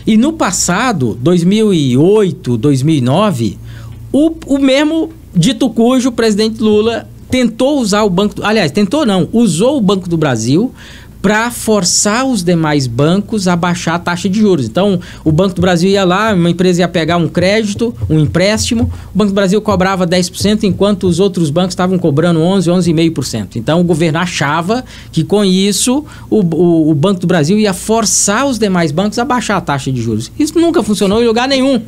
E no passado, 2008, 2009, o mesmo dito cujo presidente Lula tentou usar o Banco... usou o Banco do Brasil para forçar os demais bancos a baixar a taxa de juros. Então, o Banco do Brasil ia lá, uma empresa ia pegar um crédito, um empréstimo, o Banco do Brasil cobrava 10%, enquanto os outros bancos estavam cobrando 11,5%. Então, o governo achava que, com isso, o Banco do Brasil ia forçar os demais bancos a baixar a taxa de juros. Isso nunca funcionou em lugar nenhum.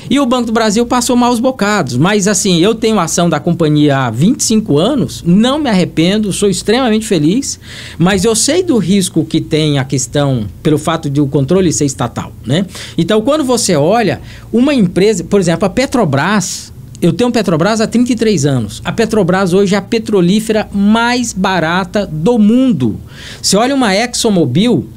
E o Banco do Brasil passou maus bocados. Mas, assim, eu tenho ação da companhia há 25 anos, não me arrependo, sou extremamente feliz, mas eu sei do risco que tem a questão pelo fato de o controle ser estatal, né? Então, quando você olha uma empresa, por exemplo, a Petrobras Eu tenho Petrobras há 33 anos. A Petrobras hoje é a petrolífera mais barata do mundo. Você olha uma ExxonMobil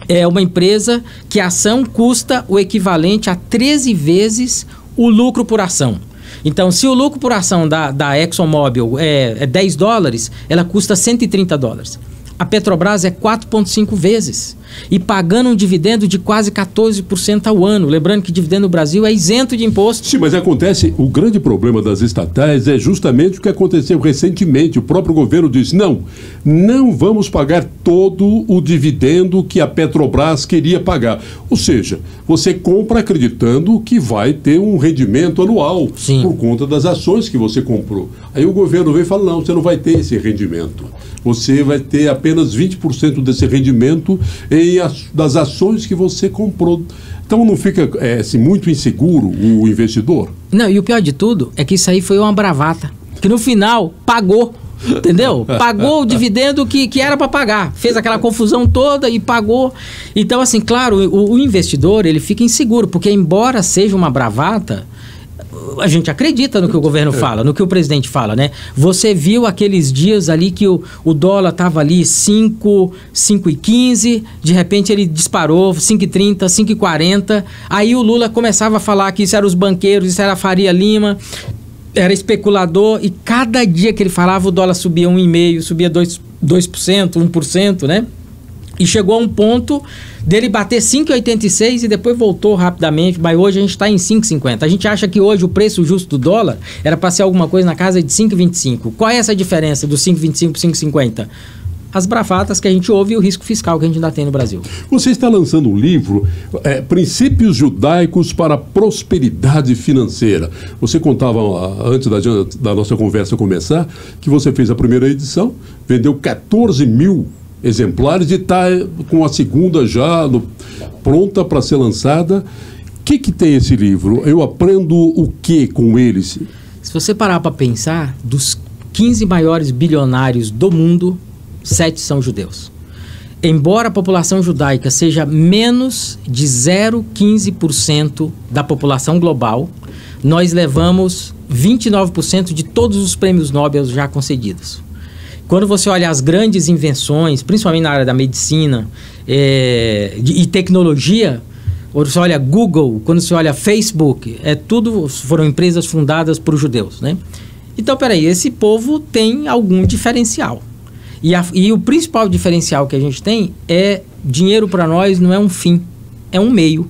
é uma empresa que a ação custa o equivalente a 13 vezes o lucro por ação. Então, se o lucro por ação da ExxonMobil é $10, ela custa $130. A Petrobras é 4,5 vezes. E pagando um dividendo de quase 14% ao ano. Lembrando que dividendo no Brasil é isento de imposto. Sim, mas acontece, o grande problema das estatais é justamente o que aconteceu recentemente. O próprio governo disse, não vamos pagar todo o dividendo que a Petrobras queria pagar. Ou seja, você compra acreditando que vai ter um rendimento anual. Sim. Por conta das ações que você comprou. Aí o governo vem e fala, não, você não vai ter esse rendimento. Você vai ter apenas 20% desse rendimento das ações que você comprou. Então não fica assim, muito inseguro o investidor? Não, e o pior de tudo é que isso aí foi uma bravata. Que no final pagou, entendeu? Pagou o dividendo que era para pagar. Fez aquela confusão toda e pagou. Então, assim, claro, o investidor ele fica inseguro, porque embora seja uma bravata, a gente acredita no que o governo fala, no que o presidente fala, né? Você viu aqueles dias ali que o dólar estava ali 5,15, de repente ele disparou 5,30, 5,40, aí o Lula começava a falar que isso era os banqueiros, isso era a Faria Lima, era especulador, e cada dia que ele falava o dólar subia 1,5%, subia 2%, 1%, né? E chegou a um ponto dele bater 5,86 e depois voltou rapidamente, mas hoje a gente está em 5,50. A gente acha que hoje o preço justo do dólar era para ser alguma coisa na casa de 5,25. Qual é essa diferença do 5,25 para 5,50? As bravatas que a gente ouve e o risco fiscal que a gente ainda tem no Brasil. Você está lançando um livro, Princípios Judaicos para a Prosperidade Financeira. Você contava, antes da nossa conversa começar, que você fez a primeira edição, vendeu 14 mil exemplares e está com a segunda já pronta para ser lançada. O que tem esse livro? Eu aprendo o que com eles? Se você parar para pensar, dos 15 maiores bilionários do mundo, 7 são judeus. Embora a população judaica seja menos de 0,15% da população global, nós levamos 29% de todos os prêmios Nobel já concedidos. Quando você olha as grandes invenções, principalmente na área da medicina e tecnologia, quando você olha Google, quando você olha Facebook, tudo foram empresas fundadas por judeus, né? Então, peraí, esse povo tem algum diferencial. E o principal diferencial que a gente tem é dinheiro para nós não é um fim, é um meio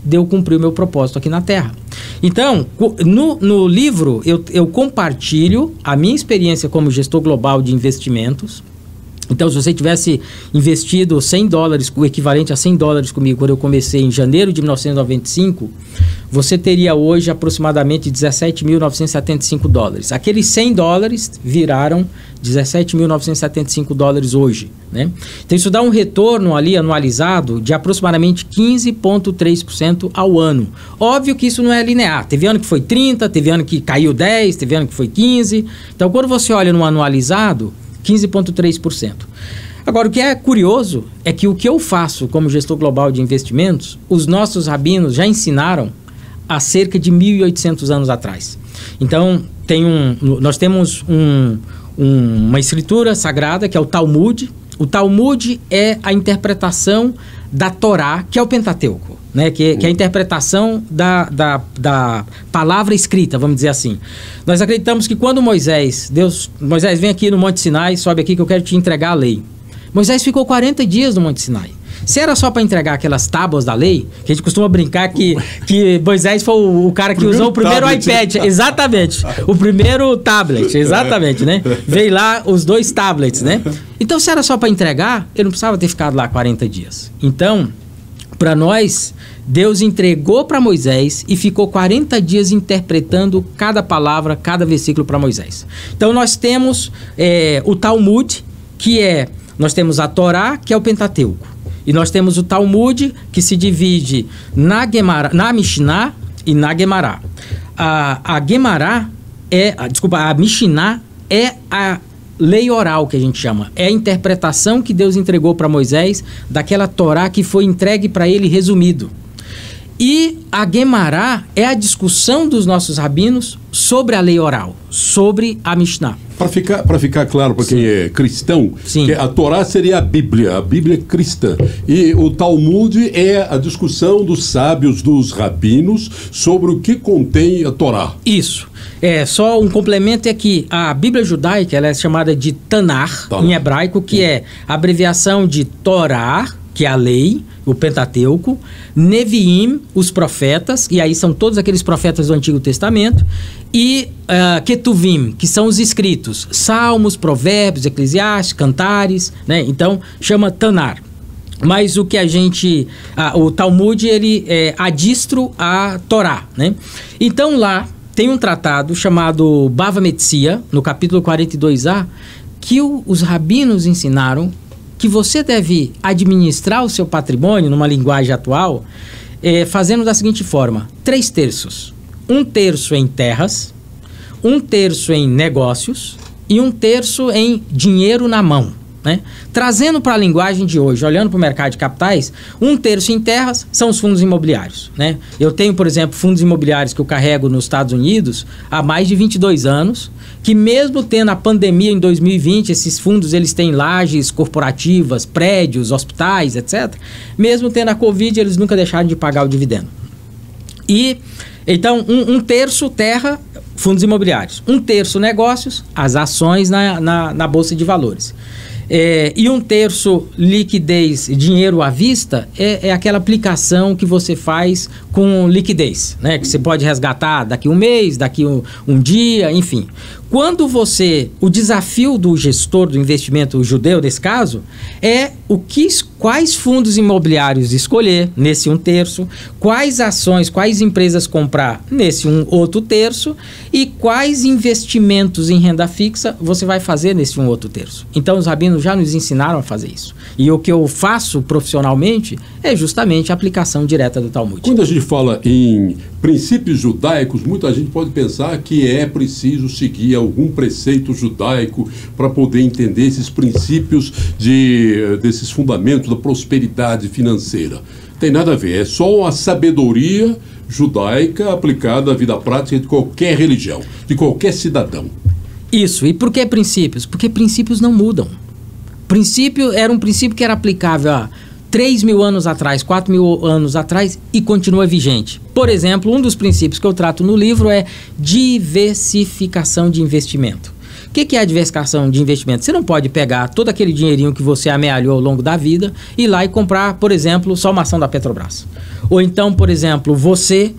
de eu cumprir o meu propósito aqui na Terra. Então, no livro, eu compartilho a minha experiência como gestor global de investimentos. Então, se você tivesse investido $100, o equivalente a $100 comigo, quando eu comecei em janeiro de 1995, você teria hoje aproximadamente $17.975. Aqueles $100 viraram $17.975 hoje, né? Então, isso dá um retorno ali anualizado de aproximadamente 15,3% ao ano. Óbvio que isso não é linear. Teve ano que foi 30, teve ano que caiu 10, teve ano que foi 15. Então, quando você olha no anualizado, 15,3%. Agora, o que é curioso é que o que eu faço como gestor global de investimentos, os nossos rabinos já ensinaram há cerca de 1.800 anos atrás. Então, nós temos uma escritura sagrada que é o Talmud. O Talmud é a interpretação da Torá, que é o Pentateuco, né? Que é a interpretação da palavra escrita, vamos dizer assim. Nós acreditamos que quando Moisés, vem aqui no Monte Sinai, sobe aqui que eu quero te entregar a lei. Moisés ficou 40 dias no Monte Sinai. Se era só para entregar aquelas tábuas da lei, que a gente costuma brincar que Moisés foi o cara que usou o primeiro tablet. iPad, exatamente, o primeiro tablet, exatamente, né? Veio lá os 2 tablets, né? Então, se era só para entregar, ele não precisava ter ficado lá 40 dias. Então, para nós, Deus entregou para Moisés e ficou 40 dias interpretando cada palavra, cada versículo para Moisés. Então, nós temos o Talmud, nós temos a Torá, que é o Pentateuco. E nós temos o Talmud, que se divide na Mishnah e na Gemara. A Mishnah é a lei oral, que a gente chama. É a interpretação que Deus entregou para Moisés daquela Torá que foi entregue para ele resumido. E a Guemará é a discussão dos nossos rabinos sobre a lei oral, sobre a Mishnah. Para ficar claro para quem é cristão, que a Torá seria a Bíblia cristã. E o Talmud é a discussão dos sábios, dos rabinos, sobre o que contém a Torá. Isso. Só um complemento é que a Bíblia judaica ela é chamada de Tanar, em hebraico, que é a abreviação de Torá, que é a lei, o Pentateuco, Neviim, os profetas, e aí são todos aqueles profetas do Antigo Testamento, e Ketuvim, que são os escritos, Salmos, Provérbios, Eclesiastes, Cantares, né? Então, chama Tanar. Mas o que o Talmud, ele é adistro à Torá, né? Então, lá tem um tratado chamado Bava Metzia, no capítulo 42a, que os rabinos ensinaram que você deve administrar o seu patrimônio, numa linguagem atual, fazendo da seguinte forma: 3 terços. 1 terço em terras, 1 terço em negócios e 1 terço em dinheiro na mão, né? Trazendo para a linguagem de hoje, olhando para o mercado de capitais, 1 terço em terras são os fundos imobiliários, né? Eu tenho, por exemplo, fundos imobiliários que eu carrego nos Estados Unidos há mais de 22 anos, que mesmo tendo a pandemia em 2020, esses fundos eles têm lajes corporativas, prédios, hospitais, etc. Mesmo tendo a Covid, eles nunca deixaram de pagar o dividendo. E então, 1 terço terra, fundos imobiliários. 1 terço negócios, as ações na Bolsa de Valores. E 1 terço liquidez, dinheiro à vista, é aquela aplicação que você faz com liquidez, né? Que você pode resgatar daqui 1 mês, daqui um dia, enfim. Quando o desafio do gestor do investimento judeu, nesse caso, é quais fundos imobiliários escolher nesse 1 terço, quais ações, quais empresas comprar nesse outro terço e quais investimentos em renda fixa você vai fazer nesse outro terço. Então, os rabinos já nos ensinaram a fazer isso. E o que eu faço profissionalmente é justamente a aplicação direta do Talmud. Quando a gente fala em princípios judaicos, muita gente pode pensar que é preciso seguir algum preceito judaico para poder entender esses princípios desses fundamentos da prosperidade financeira. Tem nada a ver, é só a sabedoria judaica aplicada à vida prática de qualquer religião, de qualquer cidadão. Isso, e por que princípios? Porque princípios não mudam. Princípio era um princípio que era aplicável há 3.000 anos atrás, 4.000 anos atrás e continua vigente. Por exemplo, um dos princípios que eu trato no livro é diversificação de investimento. O que é a diversificação de investimento? Você não pode pegar todo aquele dinheirinho que você amealhou ao longo da vida e ir lá e comprar, por exemplo, só uma ação da Petrobras. Ou então, por exemplo, você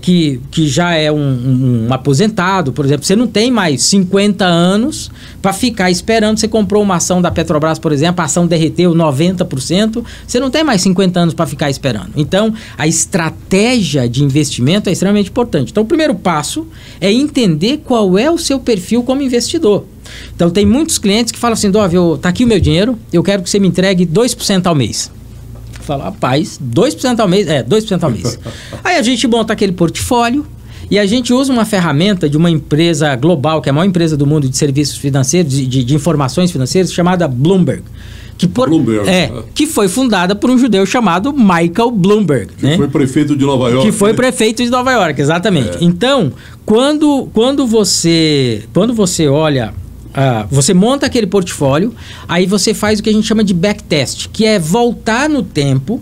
que já é um aposentado, por exemplo, você não tem mais 50 anos para ficar esperando. Você comprou uma ação da Petrobras, por exemplo, a ação derreteu 90%, você não tem mais 50 anos para ficar esperando. Então, a estratégia de investimento é extremamente importante. Então, o primeiro passo é entender qual é o seu perfil como investidor. Então, tem muitos clientes que falam assim: Dov, tá aqui o meu dinheiro, eu quero que você me entregue 2% ao mês. Fala, rapaz, 2% ao mês? 2% ao mês. Aí a gente monta aquele portfólio e a gente usa uma ferramenta de uma empresa global, que é a maior empresa do mundo de serviços financeiros, de informações financeiras, chamada Bloomberg. Que foi fundada por um judeu chamado Michael Bloomberg. Que foi prefeito de Nova York. Que foi prefeito de Nova York, exatamente. Então, quando você olha... você monta aquele portfólio, aí você faz o que a gente chama de backtest, que é voltar no tempo,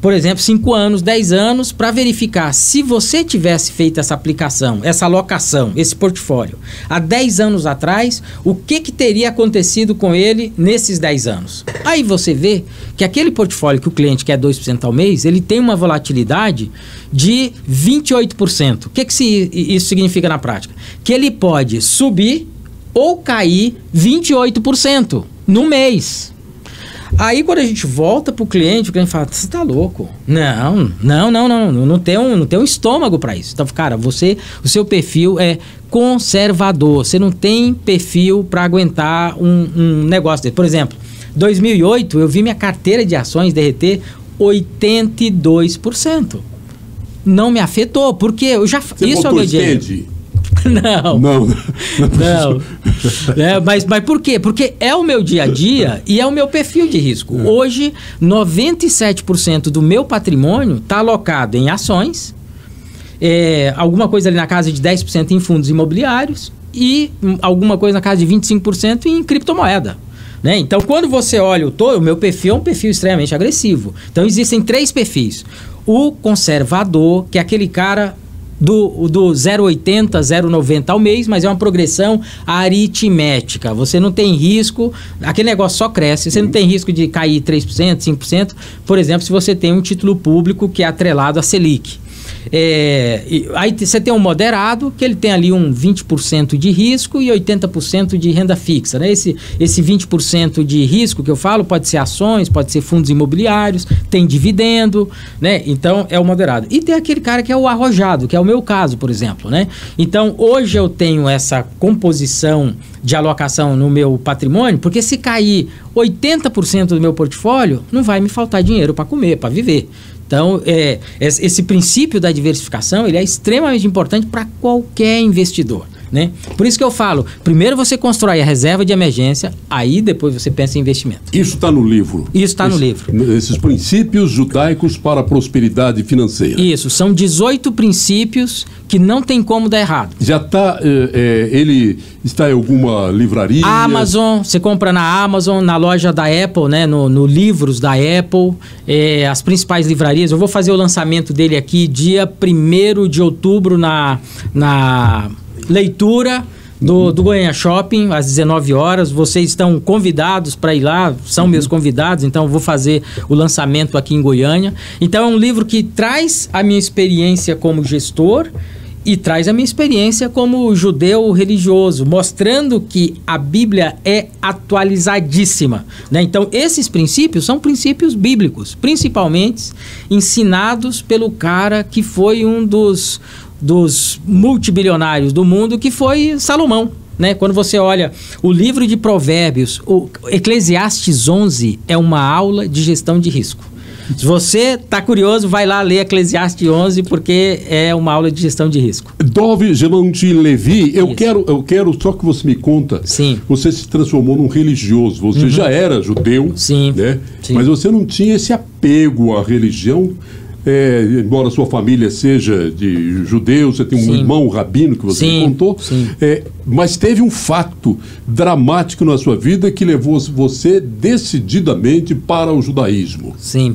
por exemplo, 5 anos, 10 anos, para verificar se você tivesse feito essa aplicação, essa alocação, esse portfólio, há 10 anos atrás, o que teria acontecido com ele nesses 10 anos. Aí você vê que aquele portfólio que o cliente quer 2% ao mês, ele tem uma volatilidade de 28%. O que isso significa na prática? Que ele pode subir ou cair 28% no mês. Aí quando a gente volta pro cliente, o cliente fala: você tá louco? Não tem um estômago para isso. Então, cara, o seu perfil é conservador. Você não tem perfil para aguentar um negócio desse. Por exemplo, 2008 eu vi minha carteira de ações derreter 82%. Não me afetou, porque eu já... Você isso é o meu dinheiro. Não. Mas por quê? Porque é o meu dia a dia e é o meu perfil de risco. Hoje, 97% do meu patrimônio está alocado em ações, alguma coisa ali na casa de 10% em fundos imobiliários e alguma coisa na casa de 25% em criptomoeda. Né? Então, quando você olha o meu perfil é um perfil extremamente agressivo. Então, existem 3 perfis. O conservador, que é aquele cara do 0,80, 0,90 ao mês, mas é uma progressão aritmética. Você não tem risco, aquele negócio só cresce, você não tem risco de cair 3%, 5%, por exemplo, se você tem um título público que é atrelado à Selic. Aí você tem um moderado, que ele tem ali um 20% de risco e 80% de renda fixa, né? Esse 20% de risco que eu falo pode ser ações, pode ser fundos imobiliários, tem dividendo, né? Então é o moderado. E tem aquele cara que é o arrojado, que é o meu caso, por exemplo, né? Então hoje eu tenho essa composição de alocação no meu patrimônio, porque se cair 80% do meu portfólio, não vai me faltar dinheiro para comer, para viver. Então, esse princípio da diversificação, ele é extremamente importante para qualquer investidor, né? Por isso que eu falo, primeiro você constrói a reserva de emergência, aí depois você pensa em investimento. Isso está no livro? Isso está no livro. Esses princípios judaicos para a prosperidade financeira. Isso, são 18 princípios que não tem como dar errado. Já está, ele está em alguma livraria? Amazon, você compra na Amazon, na loja da Apple, né? No livros da Apple, as principais livrarias. Eu vou fazer o lançamento dele aqui dia 1º de outubro na leitura do Goiânia Shopping, às 19 horas. Vocês estão convidados para ir lá, são meus convidados, então eu vou fazer o lançamento aqui em Goiânia. Então é um livro que traz a minha experiência como gestor e traz a minha experiência como judeu religioso, mostrando que a Bíblia é atualizadíssima, né? Então, esses princípios são princípios bíblicos, principalmente ensinados pelo cara que foi um dos multibilionários do mundo, que foi Salomão, né? Quando você olha o livro de Provérbios, o Eclesiastes 11 é uma aula de gestão de risco. Se você está curioso, vai lá ler Eclesiastes 11, porque é uma aula de gestão de risco. Dov Gelonti Levi, eu quero só que você me conta. Sim. Você se transformou num religioso, você já era judeu, sim, né? Sim. Mas você não tinha esse apego à religião. Embora sua família seja de judeus, você tem um irmão rabino que você me contou, mas teve um fato dramático na sua vida que levou você decididamente para o judaísmo. Sim.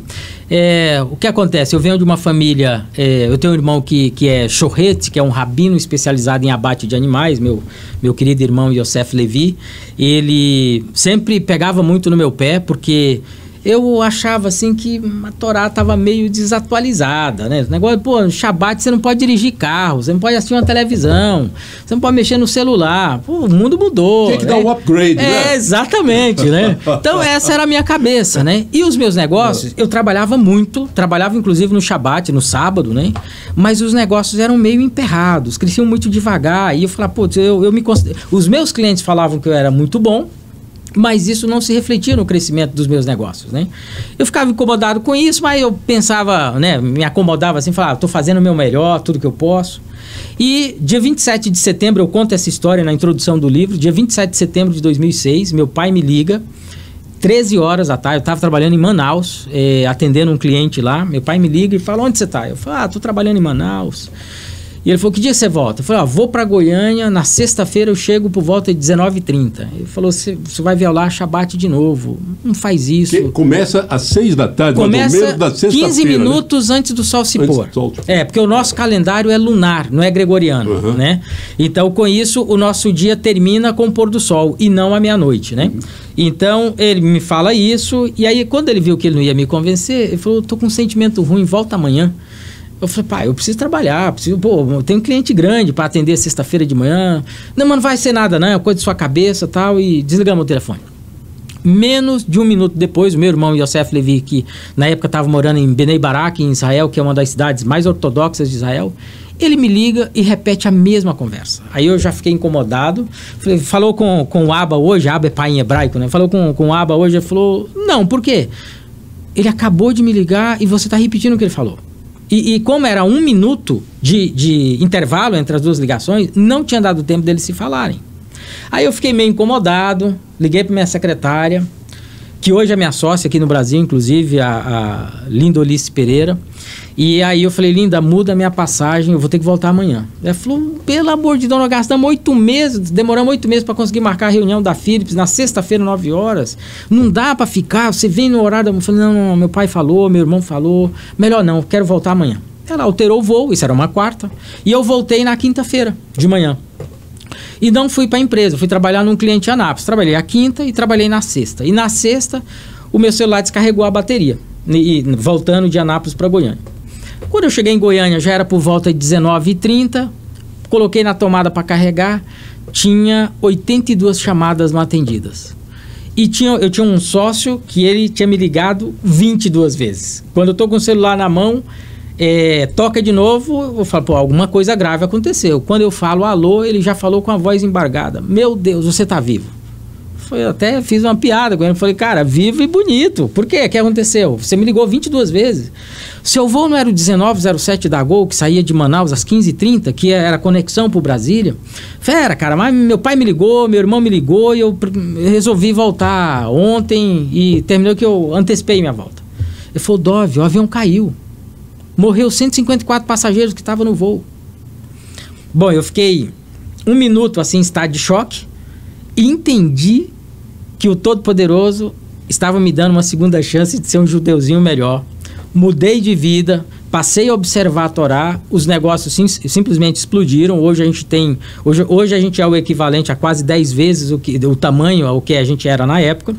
O que acontece? Eu venho de uma família, eu tenho um irmão que é shohet, que é um rabino especializado em abate de animais, meu querido irmão Yosef Levi. Ele sempre pegava muito no meu pé, porque eu achava assim que a Torá estava meio desatualizada, né? O negócio, no Shabat você não pode dirigir carro, você não pode assistir uma televisão, você não pode mexer no celular. O mundo mudou. Tem que dar um upgrade, né? Exatamente, né? Então essa era a minha cabeça, né? E os meus negócios, eu trabalhava muito, trabalhava inclusive no Shabat, no sábado, né? Mas os negócios eram meio emperrados, cresciam muito devagar. E eu falava, os meus clientes falavam que eu era muito bom, mas isso não se refletia no crescimento dos meus negócios, né? Eu ficava incomodado com isso, mas eu pensava, né? Me acomodava assim, falava, estou fazendo o meu melhor, tudo que eu posso. E dia 27 de setembro, eu conto essa história na introdução do livro, dia 27 de setembro de 2006, meu pai me liga, 13 horas da tarde, eu estava trabalhando em Manaus, atendendo um cliente lá, meu pai me liga e fala, onde você está? Eu falo, estou trabalhando em Manaus. E ele falou, que dia você volta? Eu falei, vou para Goiânia, na sexta-feira eu chego por volta de 19h30. Ele falou, você vai violar Shabat de novo, não faz isso. Começa às 6 da tarde, começa mais ou menos da sexta-feira, 15 minutos, né? Antes do sol se pôr. Porque o nosso calendário é lunar, não é gregoriano, né? Então, com isso, o nosso dia termina com o pôr do sol e não à meia-noite, né? Então, ele me fala isso, e aí, quando ele viu que ele não ia me convencer, ele falou, tô com um sentimento ruim, volta amanhã. Eu falei, pai, eu preciso trabalhar, eu tenho um cliente grande para atender sexta-feira de manhã. Não, mas não vai ser nada, não, é coisa de sua cabeça e tal, e desligamos o telefone. Menos de um minuto depois, o meu irmão Yosef Levi, que na época estava morando em Bnei Barak, em Israel, que é uma das cidades mais ortodoxas de Israel, ele me liga e repete a mesma conversa. Aí eu já fiquei incomodado. Falou com o Abba hoje, Abba é pai em hebraico, né? Falou com o Abba hoje, ele falou, não, por quê? Ele acabou de me ligar e você está repetindo o que ele falou. E como era 1 minuto de intervalo entre as duas ligações, não tinha dado tempo deles se falarem. Aí eu fiquei meio incomodado, liguei para minha secretária, que hoje é minha sócia aqui no Brasil, inclusive, a Linda Olice Pereira. E aí eu falei, Linda, muda a minha passagem, eu vou ter que voltar amanhã. Ela falou, pelo amor de Deus, nós gastamos 8 meses, demoramos 8 meses para conseguir marcar a reunião da Philips na sexta-feira, 9 horas. Não dá para ficar, você vem no horário... Eu falei, não, meu pai falou, meu irmão falou, melhor não, quero voltar amanhã. Ela alterou o voo, isso era uma quarta, e eu voltei na quinta-feira, de manhã. E não fui para a empresa, fui trabalhar num cliente em Anápolis. Trabalhei a quinta e trabalhei na sexta. E na sexta, o meu celular descarregou a bateria, voltando de Anápolis para Goiânia. Quando eu cheguei em Goiânia, já era por volta de 19h30, coloquei na tomada para carregar, tinha 82 chamadas não atendidas. E eu tinha um sócio que ele tinha me ligado 22 vezes. Quando eu estou com o celular na mão, toca de novo, eu falo, pô, alguma coisa grave aconteceu. Quando eu falo alô, ele já falou com a voz embargada. Meu Deus, você está vivo. Eu até fiz uma piada com ele, falei, cara, vivo e bonito. Por quê? O que aconteceu? Você me ligou 22 vezes. Seu voo não era o 1907 da Gol, que saía de Manaus às 15h30, que era conexão pro Brasília? Fera, cara, mas meu pai me ligou, meu irmão me ligou e eu resolvi voltar ontem e terminou que eu antecipei minha volta. Ele falou, Dove, o avião caiu. Morreu 154 passageiros que estavam no voo. Bom, eu fiquei 1 minuto assim em estado de choque e entendi que o Todo-Poderoso estava me dando uma segunda chance de ser um judeuzinho melhor. Mudei de vida, passei a observar a Torá, os negócios simplesmente explodiram. Hoje a gente é o equivalente a quase 10 vezes o tamanho ao que a gente era na época.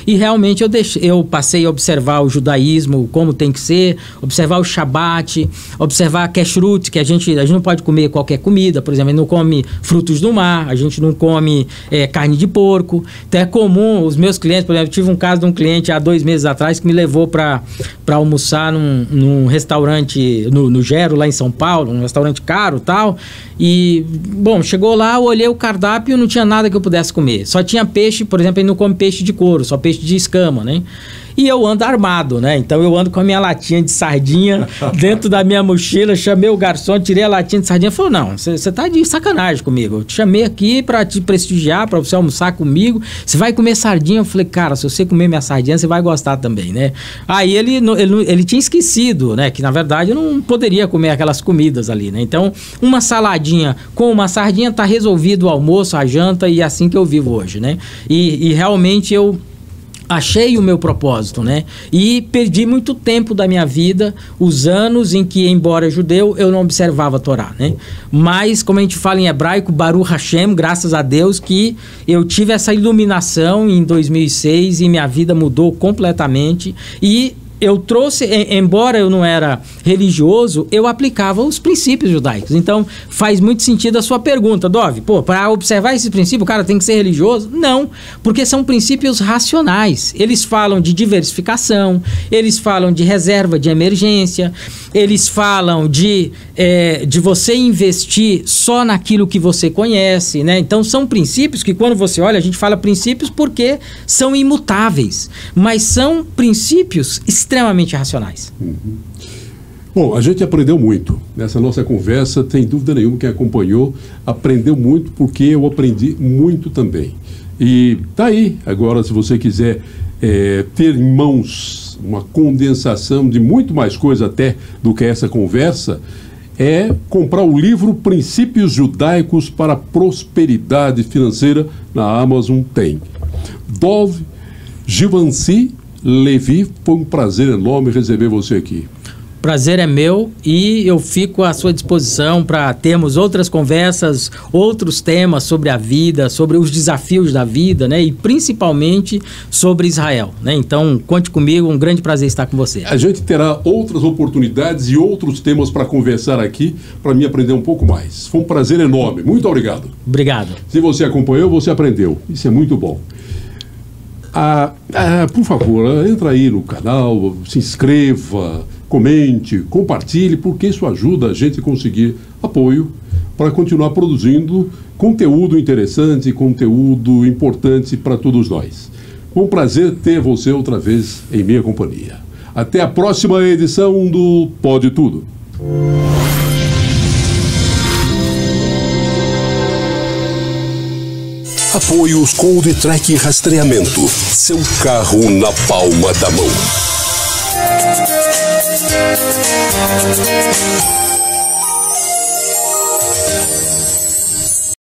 E realmente eu passei a observar o judaísmo, como tem que ser, observar o Shabat, observar a kashrut, que a gente não pode comer qualquer comida, por exemplo, a gente não come frutos do mar, a gente não come carne de porco. Então é comum, os meus clientes, por exemplo, eu tive um caso de um cliente há 2 meses atrás que me levou para almoçar num restaurante no Gero, lá em São Paulo, um restaurante caro e tal. E, bom, chegou lá, eu olhei o cardápio, não tinha nada que eu pudesse comer. Só tinha peixe, por exemplo, ele não come peixe de couro, só peixe de escama, né? E eu ando armado, né? Então eu ando com a minha latinha de sardinha dentro da minha mochila, chamei o garçom, tirei a latinha de sardinha, falou, não, você tá de sacanagem comigo, eu te chamei aqui pra te prestigiar, pra você almoçar comigo, você vai comer sardinha? Eu falei, cara, se você comer minha sardinha, você vai gostar também, né? Aí ele tinha esquecido, né? Que na verdade eu não poderia comer aquelas comidas ali, né? Então, uma saladinha com uma sardinha tá resolvido o almoço, a janta, e é assim que eu vivo hoje, né? E realmente eu achei o meu propósito, né? E perdi muito tempo da minha vida, os anos em que, embora judeu, eu não observava a Torá, né? Mas, como a gente fala em hebraico, Baruch Hashem, graças a Deus que eu tive essa iluminação em 2006 e minha vida mudou completamente. E eu trouxe, embora eu não era religioso, eu aplicava os princípios judaicos. Então, faz muito sentido a sua pergunta, Dove. Pô, para observar esse princípio, o cara tem que ser religioso? Não, porque são princípios racionais. Eles falam de diversificação, eles falam de reserva de emergência, eles falam de você investir só naquilo que você conhece, né? Então, são princípios que, quando você olha, a gente fala princípios porque são imutáveis, mas são princípios extremamente racionais. Uhum. Bom, a gente aprendeu muito nessa nossa conversa, tem dúvida nenhuma, quem acompanhou aprendeu muito, porque eu aprendi muito também. E tá aí, agora, se você quiser ter em mãos uma condensação de muito mais coisa até do que essa conversa, comprar o livro Princípios Judaicos para a Prosperidade Financeira. Na Amazon tem. Dov Givenchy Levi, foi um prazer enorme receber você aqui. Prazer é meu e eu fico à sua disposição para termos outras conversas, outros temas sobre a vida, sobre os desafios da vida, né? E principalmente sobre Israel, né? Então, conte comigo, um grande prazer estar com você. A gente terá outras oportunidades e outros temas para conversar aqui, para mim aprender um pouco mais. Foi um prazer enorme. Muito obrigado. Obrigado. Se você acompanhou, você aprendeu. Isso é muito bom. Por favor, entra aí no canal, se inscreva, comente, compartilhe, porque isso ajuda a gente a conseguir apoio para continuar produzindo conteúdo interessante, conteúdo importante para todos nós. Um prazer ter você outra vez em minha companhia. Até a próxima edição do Pode Tudo. Apoios Coldtrack Rastreamento. Seu carro na palma da mão.